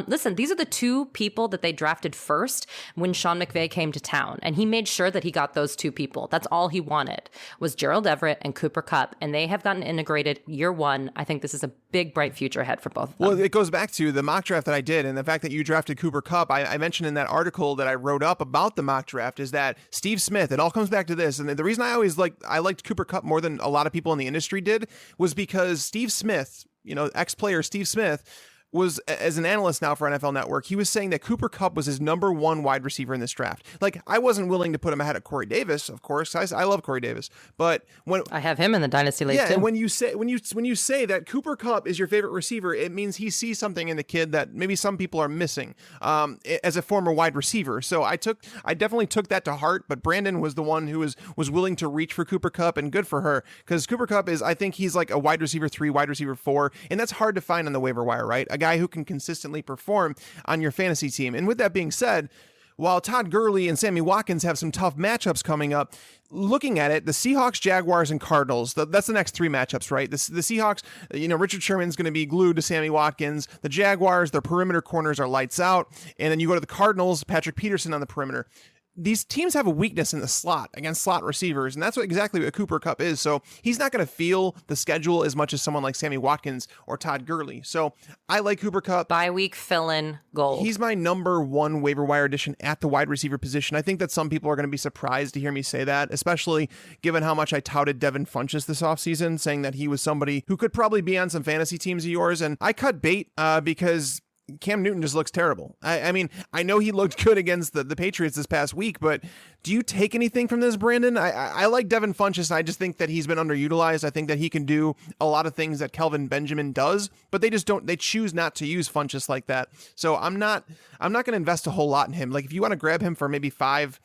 listen, these are the two people that they drafted first when Sean McVay came to town, and he made sure that he got those two people. That's all he wanted was Gerald Everett and Cooper Kupp, and they have gotten integrated year one. I think this is a big, bright future ahead for both of them. Well, it goes back to the mock draft that I did, and the fact that you drafted Cooper Kupp. I mentioned in that article that I wrote up about the mock draft is that Steve Smith, it all comes back to this, and the reason I liked Cooper Kupp more than a lot of people in the industry did was because Steve Smith, ex-player Steve Smith, was, as an analyst now for NFL Network, he was saying that Cooper Kupp was his number one wide receiver in this draft. Like, I wasn't willing to put him ahead of Corey Davis, of course. I love Corey Davis, but when I have him in the Dynasty League too. And when you say that Cooper Kupp is your favorite receiver, it means he sees something in the kid that maybe some people are missing as a former wide receiver. So I definitely took that to heart. But Brandon was the one who was willing to reach for Cooper Kupp, and good for her, because Cooper Kupp I think he's like a wide receiver 3, wide receiver 4, and that's hard to find on the waiver wire, right? A guy who can consistently perform on your fantasy team. And with that being said, while Todd Gurley and Sammy Watkins have some tough matchups coming up, looking at it, the Seahawks, Jaguars, and Cardinals, that's the next three matchups, right? The Seahawks, Richard Sherman's going to be glued to Sammy Watkins. The Jaguars, their perimeter corners are lights out. And then you go to the Cardinals, Patrick Peterson on the perimeter. These teams have a weakness in the slot against slot receivers, and that's exactly what Cooper Kupp is. So he's not going to feel the schedule as much as someone like Sammy Watkins or Todd Gurley. So I like Cooper Kupp. Bye week fill-in gold. He's my number one waiver wire addition at the wide receiver position. I think that some people are going to be surprised to hear me say that, especially given how much I touted Devin Funchess this offseason, saying that he was somebody who could probably be on some fantasy teams of yours. And I cut bait because Cam Newton just looks terrible. I mean, I know he looked good against the Patriots this past week, but do you take anything from this, Brandon? I like Devin Funchess, and I just think that he's been underutilized. I think that he can do a lot of things that Kelvin Benjamin does, but they choose not to use Funchess like that. So I'm not going to invest a whole lot in him. Like, if you want to grab him for maybe $5-8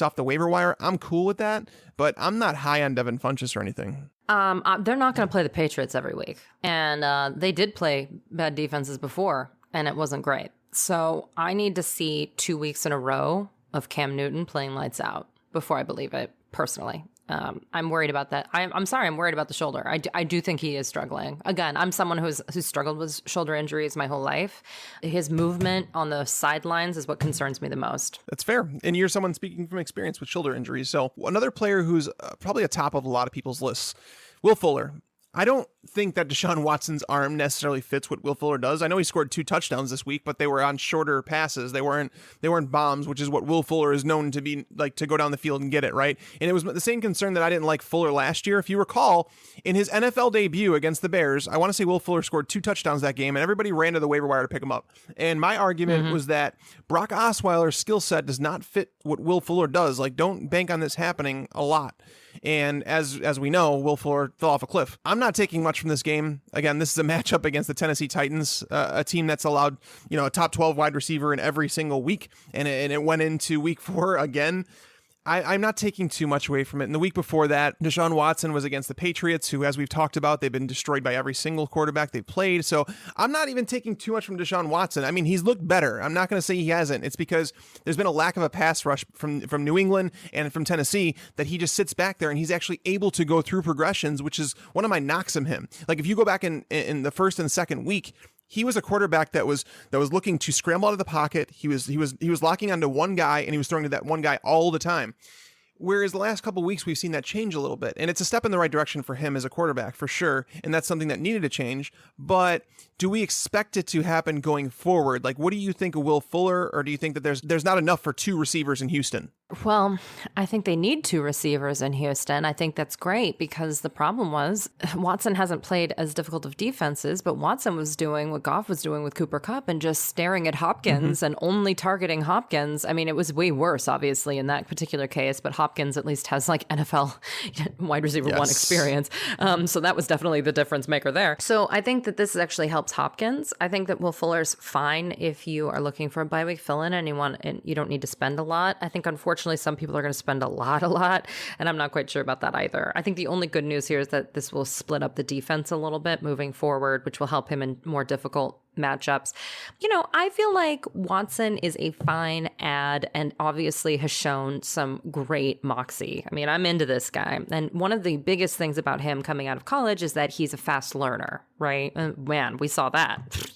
off the waiver wire, I'm cool with that, but I'm not high on Devin Funchess or anything. They're not going to play the Patriots every week. And they did play bad defenses before, and it wasn't great. So I need to see 2 weeks in a row of Cam Newton playing lights out before I believe it, personally. I'm worried about that. I'm sorry, I'm worried about the shoulder. I do think he is struggling. Again, I'm someone who's struggled with shoulder injuries my whole life. His movement on the sidelines is what concerns me the most. That's fair. And you're someone speaking from experience with shoulder injuries. So another player who's probably atop of a lot of people's lists, Will Fuller. I don't think that Deshaun Watson's arm necessarily fits what Will Fuller does. I know he scored 2 touchdowns this week, but they were on shorter passes. They weren't bombs, which is what Will Fuller is known to be, like, to go down the field and get it, right? And it was the same concern that I didn't like Fuller last year. If you recall, in his NFL debut against the Bears, I want to say Will Fuller scored 2 touchdowns that game, and everybody ran to the waiver wire to pick him up. And my argument was that Brock Osweiler's skill set does not fit what Will Fuller does. Like, don't bank on this happening a lot. And as we know, Will Fuller fell off a cliff. I'm not taking much from this game. Again, this is a matchup against the Tennessee Titans, a team that's allowed, a top 12 wide receiver in every single week. And it went into week 4 again. I'm not taking too much away from it. And the week before that, Deshaun Watson was against the Patriots, who, as we've talked about, they've been destroyed by every single quarterback they've played. So I'm not even taking too much from Deshaun Watson. I mean, he's looked better. I'm not going to say he hasn't. It's because there's been a lack of a pass rush from New England and from Tennessee that he just sits back there and he's actually able to go through progressions, which is one of my knocks on him. Like, if you go back in the first and second week, he was a quarterback that was looking to scramble out of the pocket. He was locking onto one guy, and he was throwing to that one guy all the time. Whereas the last couple of weeks, we've seen that change a little bit. And it's a step in the right direction for him as a quarterback, for sure. And that's something that needed to change. But do we expect it to happen going forward? Like, what do you think of Will Fuller? Or do you think that there's not enough for 2 receivers in Houston? Well, I think they need 2 receivers in Houston. I think that's great, because the problem was Watson hasn't played as difficult of defenses, but Watson was doing what Goff was doing with Cooper Kupp and just staring at Hopkins and only targeting Hopkins. I mean, it was way worse, obviously, in that particular case, but Hopkins at least has like NFL wide receiver one experience. So that was definitely the difference maker there. So I think that this actually helps Hopkins. I think that Will Fuller's fine if you are looking for a bye week fill-in and you don't need to spend a lot. I think unfortunately some people are going to spend a lot, and I'm not quite sure about that either. I think the only good news here is that this will split up the defense a little bit moving forward, which will help him in more difficult matchups. I feel like Watson is a fine ad and obviously has shown some great moxie. I mean, I'm into this guy. And one of the biggest things about him coming out of college is that he's a fast learner, right? And man, we saw that.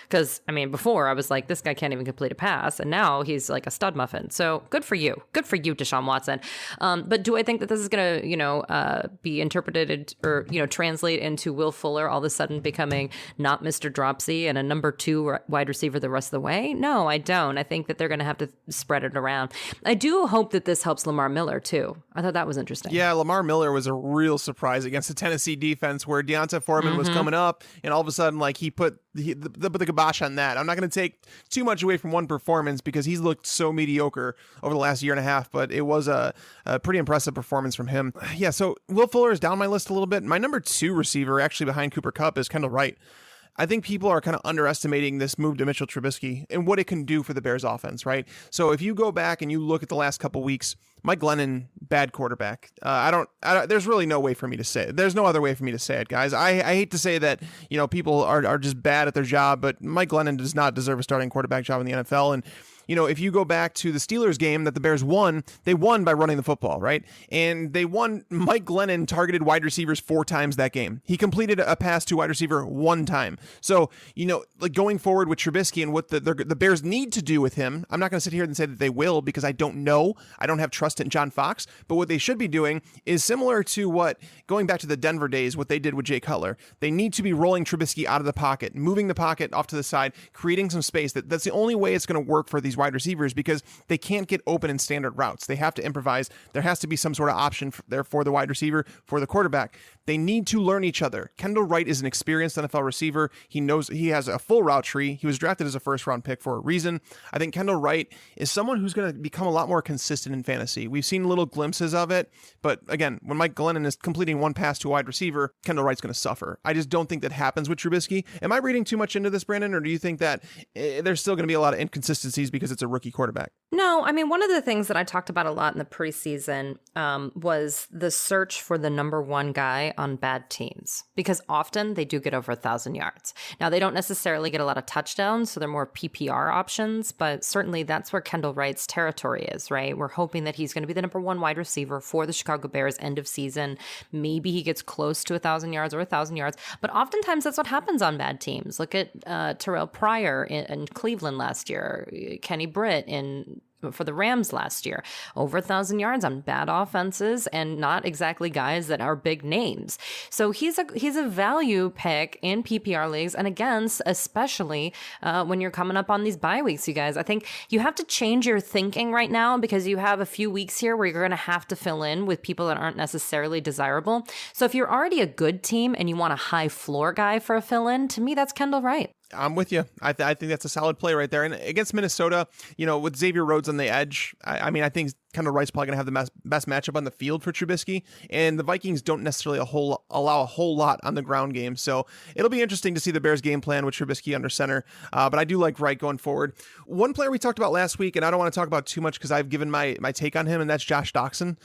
Because, before I was like, this guy can't even complete a pass. And now he's like a stud muffin. So good for you. Good for you, Deshaun Watson. But do I think that this is going to, be interpreted or, translate into Will Fuller all of a sudden becoming not Mr. Dropsy and a number 2 wide receiver the rest of the way? No, I don't. I think that they're going to have to spread it around. I do hope that this helps Lamar Miller, too. I thought that was interesting. Yeah, Lamar Miller was a real surprise against the Tennessee defense where Deonta Foreman was coming up, and all of a sudden, like, he put the kibosh on that. I'm not going to take too much away from one performance because he's looked so mediocre over the last year and a half, but it was a pretty impressive performance from him. Yeah, so Will Fuller is down my list a little bit. My number 2 receiver, actually behind Cooper Kupp, is Kendall Wright. I think people are kind of underestimating this move to Mitchell Trubisky and what it can do for the Bears offense, right? So if you go back and you look at the last couple weeks, Mike Glennon, bad quarterback. I don't, there's really no way for me to say it. There's no other way for me to say it, guys. I hate to say that, people are just bad at their job, but Mike Glennon does not deserve a starting quarterback job in the NFL. And if you go back to the Steelers game that the Bears won, they won by running the football, right? And they won. Mike Glennon targeted wide receivers 4 times that game. He completed a pass to wide receiver 1 time. So, like going forward with Trubisky and what the Bears need to do with him, I'm not going to sit here and say that they will because I don't know. I don't have trust in John Fox. But what they should be doing is similar to what, going back to the Denver days, what they did with Jay Cutler. They need to be rolling Trubisky out of the pocket, moving the pocket off to the side, creating some space. That's the only way it's going to work for these wide receivers because they can't get open in standard routes. They have to improvise. There has to be some sort of option there for the wide receiver, for the quarterback. They need to learn each other. Kendall Wright is an experienced NFL receiver. He knows he has a full route tree. He was drafted as a first-round pick for a reason. I think Kendall Wright is someone who's going to become a lot more consistent in fantasy. We've seen little glimpses of it, but again, when Mike Glennon is completing 1 pass to a wide receiver, Kendall Wright's going to suffer. I just don't think that happens with Trubisky. Am I reading too much into this, Brandon, or do you think that there's still going to be a lot of inconsistencies because it's a rookie quarterback? No, one of the things that I talked about a lot in the preseason was the search for the number 1 guy on bad teams, because often they do get over 1,000 yards. Now, they don't necessarily get a lot of touchdowns, so they're more PPR options, but certainly that's where Kendall Wright's territory is, right? We're hoping that he's going to be the number 1 wide receiver for the Chicago Bears end of season. Maybe he gets close to 1,000 yards or 1,000 yards, but oftentimes that's what happens on bad teams. Look at Terrell Pryor in Cleveland last year, Kenny Britt for the Rams last year, over 1,000 yards on bad offenses and not exactly guys that are big names. So he's a value pick in PPR leagues, and again, especially when you're coming up on these bye weeks, you guys. I think you have to change your thinking right now because you have a few weeks here where you're going to have to fill in with people that aren't necessarily desirable. So if you're already a good team and you want a high floor guy for a fill-in, to me, that's Kendall Wright. I'm with you. I think that's a solid play right there. And against Minnesota, with Xavier Rhodes on the edge, I think Kendall Wright's probably going to have the best matchup on the field for Trubisky. And the Vikings don't necessarily allow a whole lot on the ground game. So it'll be interesting to see the Bears game plan with Trubisky under center. But I do like Wright going forward. One player we talked about last week, and I don't want to talk about too much because I've given my take on him, and that's Josh Doxson.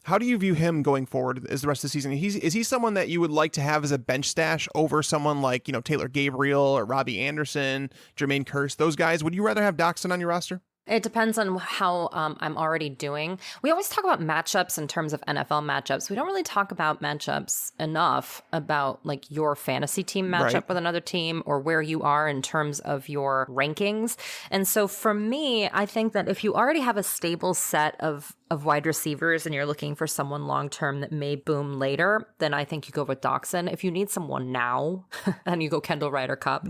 How do you view him going forward as the rest of the season? Is he someone that you would like to have as a bench stash over someone like, Taylor Gabriel or Robbie Anderson, Jermaine Kearse, those guys? Would you rather have Doxson on your roster? It depends on how I'm already doing. We always talk about matchups in terms of NFL matchups. We don't really talk about matchups enough about like your fantasy team matchup with another team or where you are in terms of your rankings. And so for me, I think that if you already have a stable set of wide receivers and you're looking for someone long-term that may boom later, then I think you go with Doxson. If you need someone now, then you go Kendall Wright or Kupp.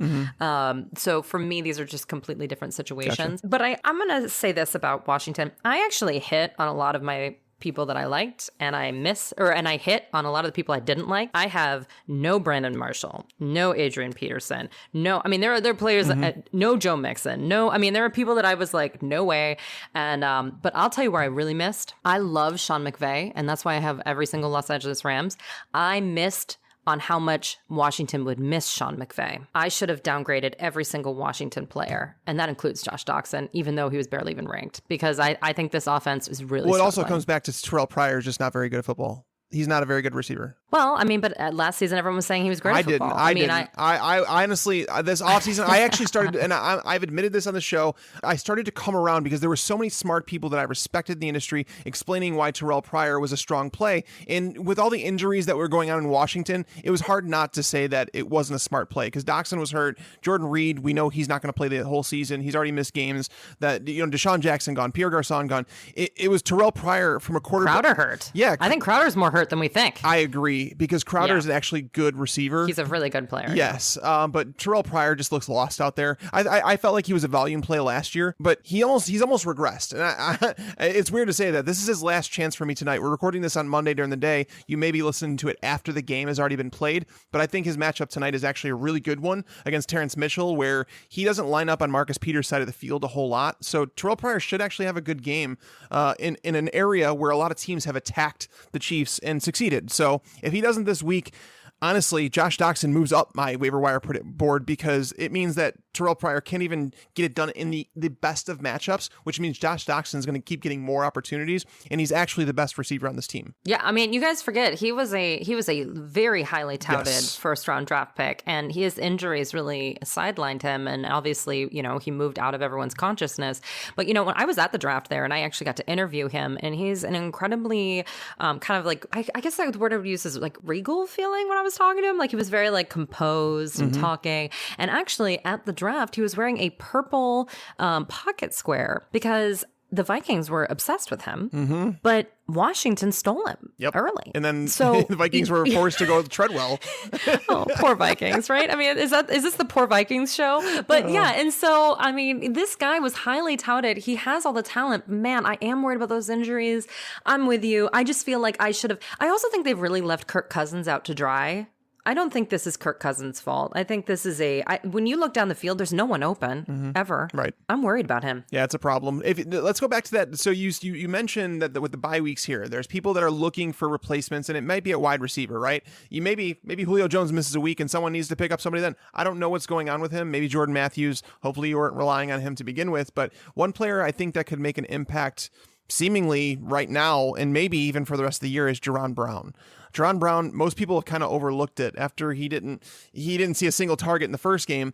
So for me, these are just completely different situations. Gotcha. But I'm going to say this about Washington. I actually hit on a lot of my people that I liked, and I hit on a lot of the people I didn't like. I have no Brandon Marshall, no Adrian Peterson, there are players, no Joe Mixon, there are people that I was like, no way. And but I'll tell you where I really missed. I love Sean McVay, and that's why I have every single Los Angeles Rams. I missed on how much Washington would miss Sean McVay. I should have downgraded every single Washington player, and that includes Josh Doxson, even though he was barely even ranked, because I think this offense is really Well, it struggling. also comes back to Terrell Pryor is just not very good at football. He's not a very good receiver. Well, but last season everyone was saying he was great at football. I honestly, this offseason, I actually started, and I've admitted this on the show, I started to come around because there were so many smart people that I respected in the industry explaining why Terrell Pryor was a strong play. And with all the injuries that were going on in Washington, it was hard not to say that it wasn't a smart play because Doxson was hurt. Jordan Reed, we know he's not going to play the whole season. He's already missed games. That Deshaun Jackson gone, Pierre Garçon gone. It was Terrell Pryor from a quarterback. Crowder hurt. Yeah. I think Crowder's more hurt than we think. I agree because Crowder is an actually good receiver. He's a really good player. Yes, but Terrell Pryor just looks lost out there. I felt like he was a volume play last year, but he's almost regressed. And it's weird to say that. This is his last chance for me tonight. We're recording this on Monday during the day. You may be listening to it after the game has already been played, but I think his matchup tonight is actually a really good one against Terrence Mitchell, where he doesn't line up on Marcus Peters' side of the field a whole lot. So Terrell Pryor should actually have a good game in an area where a lot of teams have attacked the Chiefs and succeeded. So if he doesn't this week, honestly, Josh Doxson moves up my waiver wire board because it means that Terrell Pryor can't even get it done in the best of matchups, which means Josh Doxson is going to keep getting more opportunities, and he's actually the best receiver on this team. Yeah, you guys forget he was a very highly touted first round draft pick, and his injuries really sidelined him, and obviously, he moved out of everyone's consciousness. But when I was at the draft there, and I actually got to interview him, and he's an incredibly kind of like I guess the word I would use is like regal feeling when I was talking to him. Like he was very like composed and talking, and actually at the draft, he was wearing a purple pocket square because the Vikings were obsessed with him, but Washington stole him early. And then the Vikings were forced to go with Treadwell. Oh, poor Vikings, right? Is this the poor Vikings show? But yeah, and so, this guy was highly touted. He has all the talent. Man, I am worried about those injuries. I'm with you. I just feel like I should have. I also think they've really left Kirk Cousins out to dry. I don't think this is Kirk Cousins' fault. I think this is when you look down the field, there's no one open ever. Right. I'm worried about him. Yeah, it's a problem. Let's go back to that. So you mentioned that with the bye weeks here, there's people that are looking for replacements, and it might be at wide receiver, right? You maybe Julio Jones misses a week and someone needs to pick up somebody then. I don't know what's going on with him. Maybe Jordan Matthews. Hopefully you weren't relying on him to begin with. But one player I think that could make an impact seemingly right now and maybe even for the rest of the year is Jaron Brown. Jaron Brown, most people have kind of overlooked it after he didn't see a single target in the first game.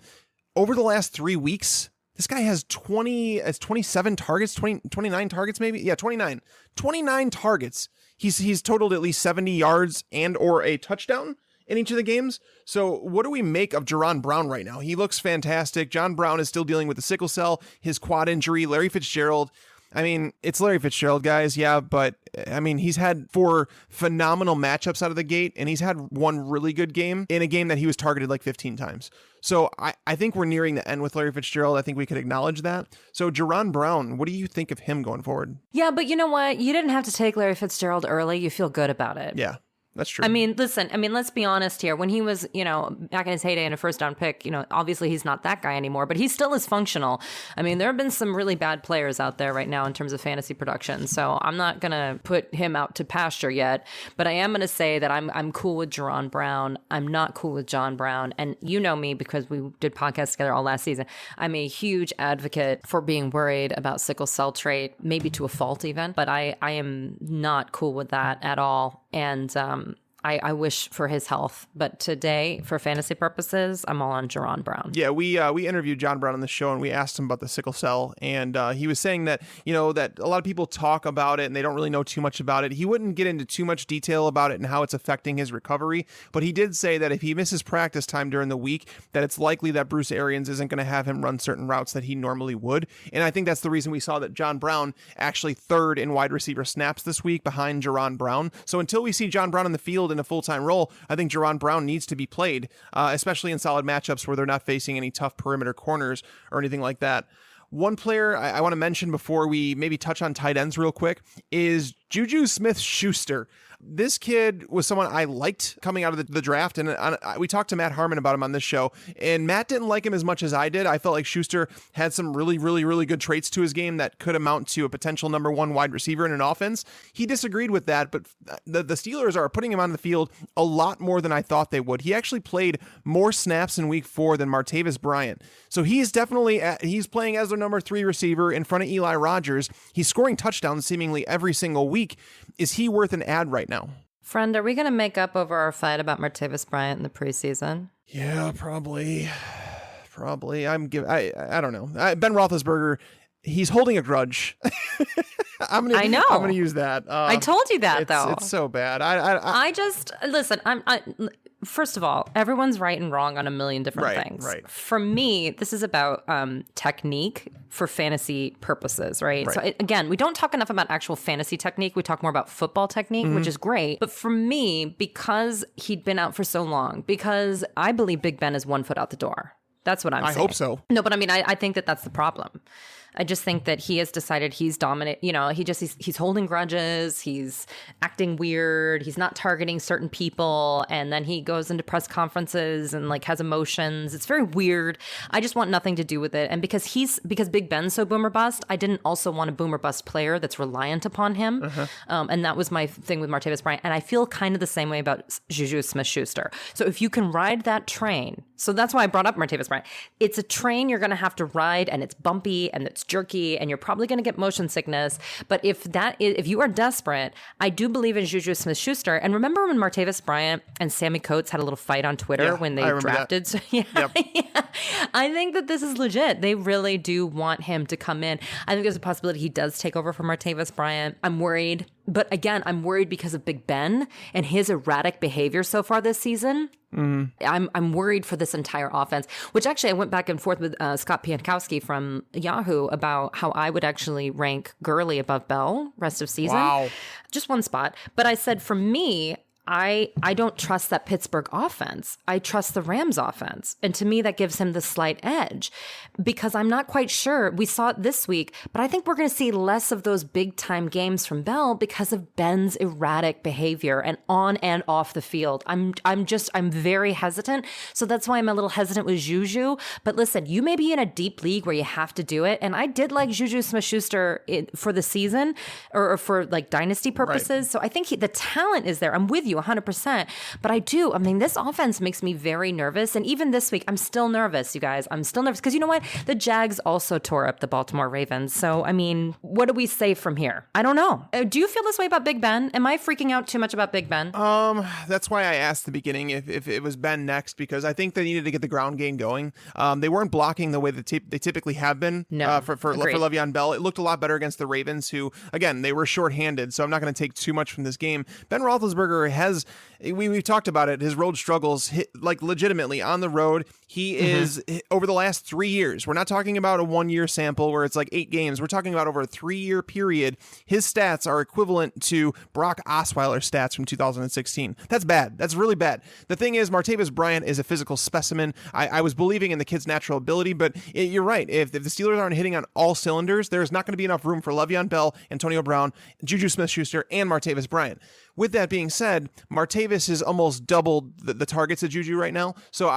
Over the last 3 weeks, this guy has 27 targets, 29 targets maybe? Yeah, 29. 29 targets. He's totaled at least 70 yards and or a touchdown in each of the games. So what do we make of Jaron Brown right now? He looks fantastic. John Brown is still dealing with the sickle cell, his quad injury. Larry Fitzgerald, it's Larry Fitzgerald, guys, yeah, but, he's had 4 phenomenal matchups out of the gate, and he's had one really good game in a game that he was targeted like 15 times. So I think we're nearing the end with Larry Fitzgerald. I think we could acknowledge that. So Jaron Brown, what do you think of him going forward? Yeah, but you know what? You didn't have to take Larry Fitzgerald early. You feel good about it. Yeah. That's true. Listen, let's be honest here. When he was, back in his heyday in a first round pick, obviously he's not that guy anymore, but he still is functional. There have been some really bad players out there right now in terms of fantasy production. So I'm not going to put him out to pasture yet, but I am going to say that I'm cool with Jaron Brown. I'm not cool with John Brown. And you know me because we did podcasts together all last season. I'm a huge advocate for being worried about sickle cell trait, maybe to a fault even, but I am not cool with that at all. And I wish for his health, but today, for fantasy purposes, I'm all on Jaron Brown. Yeah, we interviewed John Brown on the show, and we asked him about the sickle cell, and he was saying that, that a lot of people talk about it, and they don't really know too much about it. He wouldn't get into too much detail about it and how it's affecting his recovery, but he did say that if he misses practice time during the week, that it's likely that Bruce Arians isn't going to have him run certain routes that he normally would, and I think that's the reason we saw that John Brown actually third in wide receiver snaps this week behind Jaron Brown. So until we see John Brown in the field in a full-time role, I think Jaron Brown needs to be played, especially in solid matchups where they're not facing any tough perimeter corners or anything like that. One player I want to mention before we maybe touch on tight ends real quick is Juju Smith-Schuster. This kid was someone I liked coming out of the draft, and we talked to Matt Harmon about him on this show, and Matt didn't like him as much as I did. I felt like Schuster had some really, really, really good traits to his game that could amount to a potential number one wide receiver in an offense. He disagreed with that, but the Steelers are putting him on the field a lot more than I thought they would. He actually played more snaps in week 4 than Martavis Bryant. So he's definitely, he's playing as their number 3 receiver in front of Eli Rogers. He's scoring touchdowns seemingly every single week. Is he worth an ad right now? Friend, are we going to make up over our fight about Martavis Bryant in the preseason? Yeah, probably. I don't know. Ben Roethlisberger, he's holding a grudge. I know. I'm gonna use that. I told you that though. It's so bad. I just listen. First of all, everyone's right and wrong on a million different things. Right. For me, this is about technique for fantasy purposes, right? So again, we don't talk enough about actual fantasy technique. We talk more about football technique, which is great. But for me, because he'd been out for so long, because I believe Big Ben is 1 foot out the door. That's what I'm saying. I hope so. No, but I mean, I think that's the problem. I just think that he has decided he's dominant. You know, he's holding grudges. He's acting weird. He's not targeting certain people. And then he goes into press conferences and like has emotions. It's very weird. I just want nothing to do with it. And because Big Ben's so boomer bust, I didn't also want a boomer bust player that's reliant upon him. And that was my thing with Martavis Bryant. And I feel kind of the same way about Juju Smith-Schuster. So if you can ride that train, so that's why I brought up Martavis Bryant. It's a train you're going to have to ride, and it's bumpy and it's jerky, and you're probably going to get motion sickness. But if you are desperate, I do believe in Juju Smith-Schuster. And remember when Martavis Bryant and Sammy Coates had a little fight on Twitter when they drafted? So, yeah. I think that this is legit. They really do want him to come in. I think there's a possibility he does take over for Martavis Bryant. I'm worried. But again, I'm worried because of Big Ben and his erratic behavior so far this season. I'm worried for this entire offense, which actually I went back and forth with Scott Piankowski from Yahoo about how I would actually rank Gurley above Bell rest of season. Wow. Just one spot. But I said, for me, I don't trust that Pittsburgh offense. I trust the Rams offense. And to me, that gives him the slight edge because I'm not quite sure. We saw it this week, but I think we're going to see less of those big time games from Bell because of Ben's erratic behavior and on and off the field. I'm very hesitant. So that's why I'm a little hesitant with Juju. But listen, you may be in a deep league where you have to do it. And I did like Juju Smith-Schuster for the season or for like dynasty purposes. Right. So I think the talent is there. I'm with you 100%. But I mean, this offense makes me very nervous. And even this week, I'm still nervous, you guys. I'm still nervous because you know what? The Jags also tore up the Baltimore Ravens. So, I mean, what do we say from here? I don't know. Do you feel this way about Big Ben? Am I freaking out too much about Big Ben? That's why I asked at the beginning if it was Ben next, because I think they needed to get the ground game going. They weren't blocking the way that they typically have been for Le'Veon Bell. It looked a lot better against the Ravens, who, again, they were shorthanded. So I'm not going to take too much from this game. Ben Roethlisberger has, we've talked about it, his road struggles, like legitimately on the road. He is, over the last 3 years, we're not talking about a 1 year sample where it's like 8 games. We're talking about over a 3 year period. His stats are equivalent to Brock Osweiler's stats from 2016. That's bad. That's really bad. The thing is, Martavis Bryant is a physical specimen. I was believing in the kid's natural ability, but you're right. If the Steelers aren't hitting on all cylinders, there's not going to be enough room for Le'Veon Bell, Antonio Brown, Juju Smith-Schuster, and Martavis Bryant. With that being said, Martavis has almost doubled the targets of Juju right now, so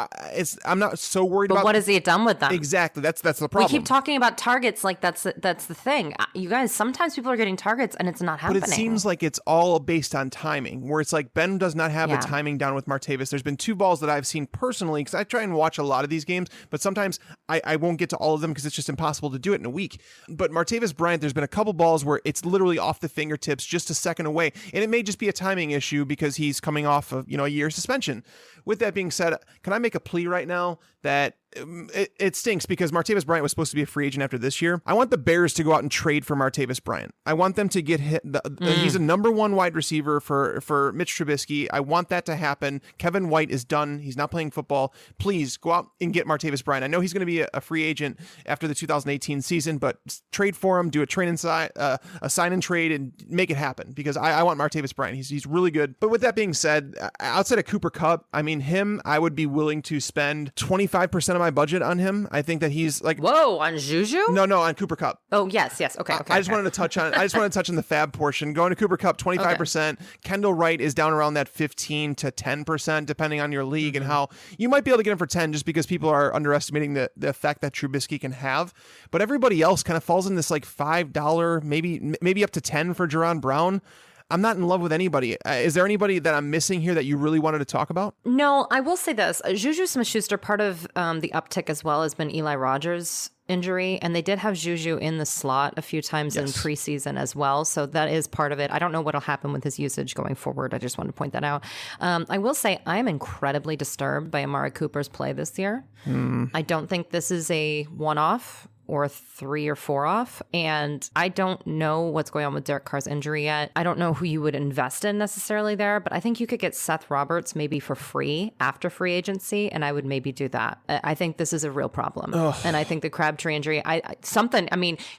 I'm not so worried about. But what has he done with them? Exactly, that's the problem. We keep talking about targets like that's the thing. You guys, sometimes people are getting targets and it's not happening. But it seems like it's all based on timing, where it's like Ben does not have the timing down with Martavis. There's been 2 balls that I've seen personally, because I try and watch a lot of these games, but sometimes I won't get to all of them because it's just impossible to do it in a week. But Martavis Bryant, there's been a couple balls where it's literally off the fingertips, just a second away, and it may just be a timing issue because he's coming off of a year suspension. With that being said, can I make a plea right now that it stinks because Martavis Bryant was supposed to be a free agent after this year. I want the Bears to go out and trade for Martavis Bryant. I want them to get hit. He's a number 1 wide receiver for Mitch Trubisky. I want that to happen. Kevin White is done. He's not playing football. Please go out and get Martavis Bryant. I know he's going to be a free agent after the 2018 season, but trade for him, do a sign and trade and make it happen because I want Martavis Bryant. He's really good. But with that being said, outside of Cooper Kupp, I mean, I would be willing to spend 25% of my budget on him. I think that he's like, whoa, on Juju? No, on Cooper Kupp. Oh, yes. Okay. I just wanted to touch on. I just wanted to touch on the fab portion. Going to Cooper Kupp, 25%. Kendall Wright is down around that 15 to 10%, depending on your league and how you might be able to get him for 10, just because people are underestimating the effect that Trubisky can have. But everybody else kind of falls in this like $5, maybe up to 10 for Jerron Brown. I'm not in love with anybody. Is there anybody that I'm missing here that you really wanted to talk about? No, I will say this. Juju Smith-Schuster, part of the uptick as well has been Eli Rogers' injury, and they did have Juju in the slot a few times in preseason as well. So that is part of it. I don't know what will happen with his usage going forward. I just wanted to point that out. I will say I'm incredibly disturbed by Amari Cooper's play this year. I don't think this is a one-off or 3 or 4 off. And I don't know what's going on with Derek Carr's injury yet. I don't know who you would invest in necessarily there, but I think you could get Seth Roberts maybe for free after free agency, and I would maybe do that. I think this is a real problem. And I think the Crabtree injury,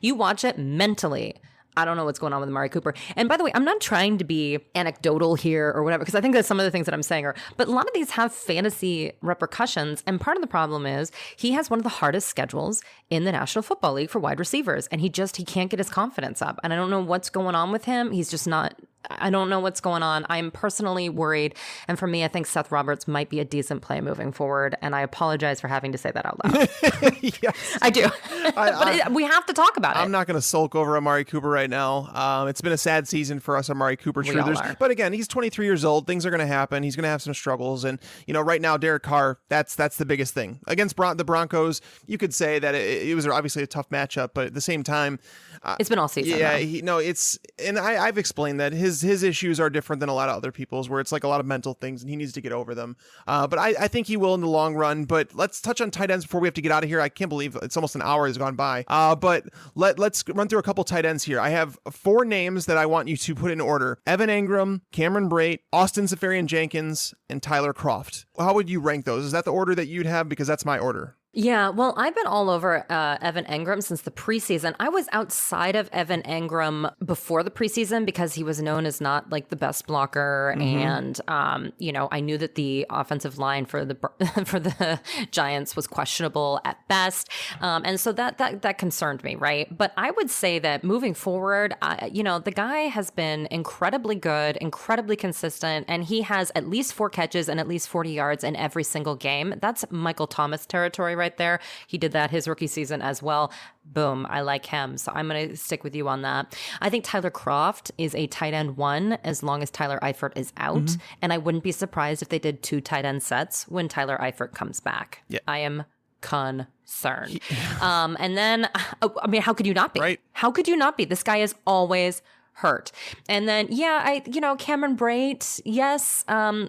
you watch it mentally. I don't know what's going on with Amari Cooper. And by the way, I'm not trying to be anecdotal here or whatever, because I think that some of the things that I'm saying but a lot of these have fantasy repercussions. And part of the problem is he has one of the hardest schedules in the National Football League for wide receivers. And he can't get his confidence up. And I don't know what's going on with him. He's just not. I don't know what's going on. I'm personally worried. And for me, I think Seth Roberts might be a decent play moving forward. And I apologize for having to say that out loud. Yes. I do. But we have to talk about it. I'm not going to sulk over Amari Cooper right now. It's been a sad season for us Amari Cooper truthers. But again, he's 23 years old. Things are going to happen. He's going to have some struggles. And, right now, Derek Carr, that's the biggest thing. Against the Broncos, you could say that it was obviously a tough matchup. But at the same time, it's been all season. Yeah, I've explained that his issues are different than a lot of other people's, where it's like a lot of mental things and he needs to get over them. But I think he will in the long run. But let's touch on tight ends before we have to get out of here. I can't believe it's almost an hour has gone by. But let's run through a couple tight ends here. I have 4 names that I want you to put in order: Evan Engram, Cameron Brate, Austin Seferian-Jenkins, and Tyler Kroft. How would you rank those? Is that the order that you'd have? Because that's my order. Yeah, well, I've been all over Evan Engram since the preseason. I was outside of Evan Engram before the preseason because he was known as not like the best blocker, and I knew that the offensive line for the Giants was questionable at best, and so that concerned me, right? But I would say that moving forward, the guy has been incredibly good, incredibly consistent, and he has at least 4 catches and at least 40 yards in every single game. That's Michael Thomas territory right there. He did that his rookie season as well. Boom. I like him. So I'm going to stick with you on that. I think Tyler Kroft is a tight end 1 as long as Tyler Eifert is out. And I wouldn't be surprised if they did 2 tight end sets when Tyler Eifert comes back. Yeah. I am concerned. And then, how could you not be? Right. How could you not be? This guy is always hurt. And then, Cameron Brate, yes,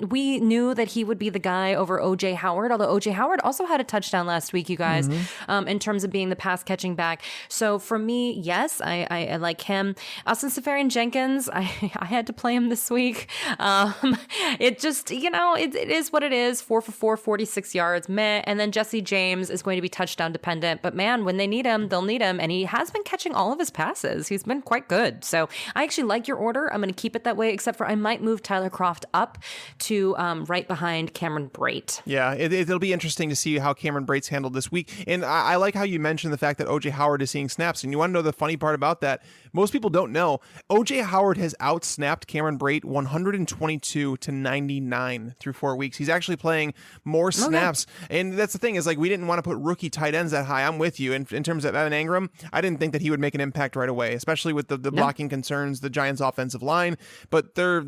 we knew that he would be the guy over O.J. Howard, although O.J. Howard also had a touchdown last week, you guys, in terms of being the pass catching back. So for me, yes, I like him. Austin Seferian-Jenkins, I had to play him this week. It just, it is what it is. 4 for 4, 46 yards, meh. And then Jesse James is going to be touchdown dependent. But man, when they need him, they'll need him. And he has been catching all of his passes. He's been quite good. So I actually like your order. I'm going to keep it that way, except for I might move Tyler Kroft up to right behind Cameron Brate. Yeah, it'll be interesting to see how Cameron Brate's handled this week. And I like how you mentioned the fact that O.J. Howard is seeing snaps. And you want to know the funny part about that? Most people don't know. O.J. Howard has outsnapped Cameron Brate 122 to 99 through 4 weeks. He's actually playing more snaps. Okay. And that's the thing is, like, we didn't want to put rookie tight ends that high. I'm with you. In terms of Evan Engram, I didn't think that he would make an impact right away, especially with the blocking concerns, the Giants offensive line, but they're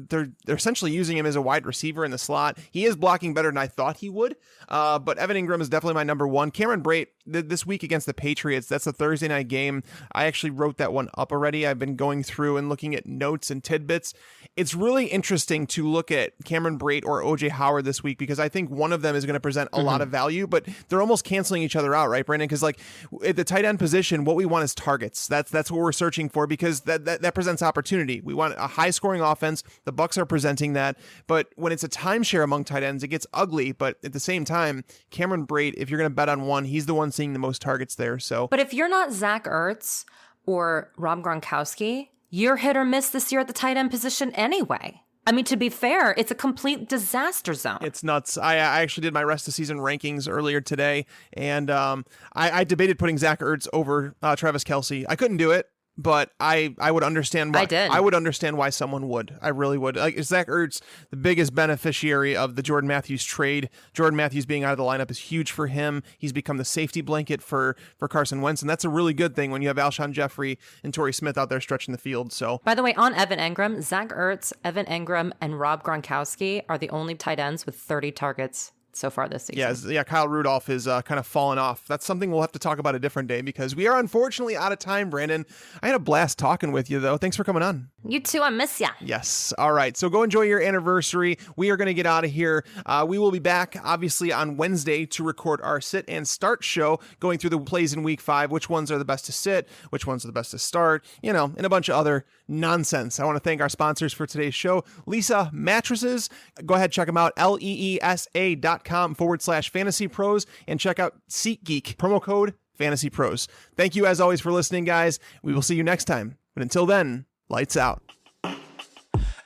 essentially using him as a wide receiver in the slot. He is blocking better than I thought he would. But Evan Engram is definitely my number 1. Cameron Brate this week against the Patriots, that's a Thursday night game. I actually wrote that one up already. I've been going through and looking at notes and tidbits. It's really interesting to look at Cameron Brate or O.J. Howard this week because I think one of them is going to present a lot of value, but they're almost canceling each other out, right, Brandon? Because like at the tight end position, what we want is targets. That's what we're searching for because that presents opportunity. We want a high scoring offense. The Bucs are presenting that, but when it's a timeshare among tight ends, it gets ugly. But at the same time, Cameron Brate, if you're going to bet on one, he's the one seeing the most targets there. So, but if you're not Zach Ertz or Rob Gronkowski, you're hit or miss this year at the tight end position anyway. I mean, to be fair, it's a complete disaster zone. It's nuts. I actually did my rest of season rankings earlier today, and I debated putting Zach Ertz over Travis Kelce. I couldn't do it, but I would understand why. I did. I would understand why someone would. I really would. Like, Zach Ertz, the biggest beneficiary of the Jordan Matthews trade. Jordan Matthews being out of the lineup is huge for him. He's become the safety blanket for Carson Wentz, and that's a really good thing when you have Alshon Jeffrey and Torrey Smith out there stretching the field. So, by the way, on Evan Engram, Zach Ertz, Evan Engram, and Rob Gronkowski are the only tight ends with 30 targets so far this season. Yeah, Kyle Rudolph is kind of fallen off. That's something we'll have to talk about a different day because we are unfortunately out of time, Brandon. I had a blast talking with you, though. Thanks for coming on. You too. I miss ya. Yes. All right. So go enjoy your anniversary. We are going to get out of here. We will be back, obviously, on Wednesday to record our sit and start show, going through the plays in week 5, which ones are the best to sit, which ones are the best to start, and a bunch of other nonsense. I want to thank our sponsors for today's show, Leesa Mattresses. Go ahead, check them out, leesa.com/fantasy pros, and check out SeatGeek, promo code Fantasy Pros. Thank you as always for listening, guys. We will see you next time. But until then, lights out.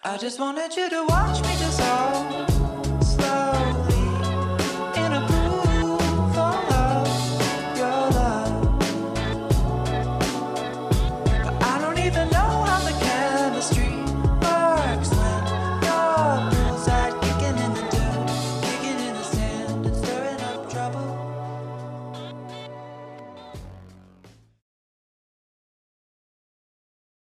I just wanted you to watch me dissolve.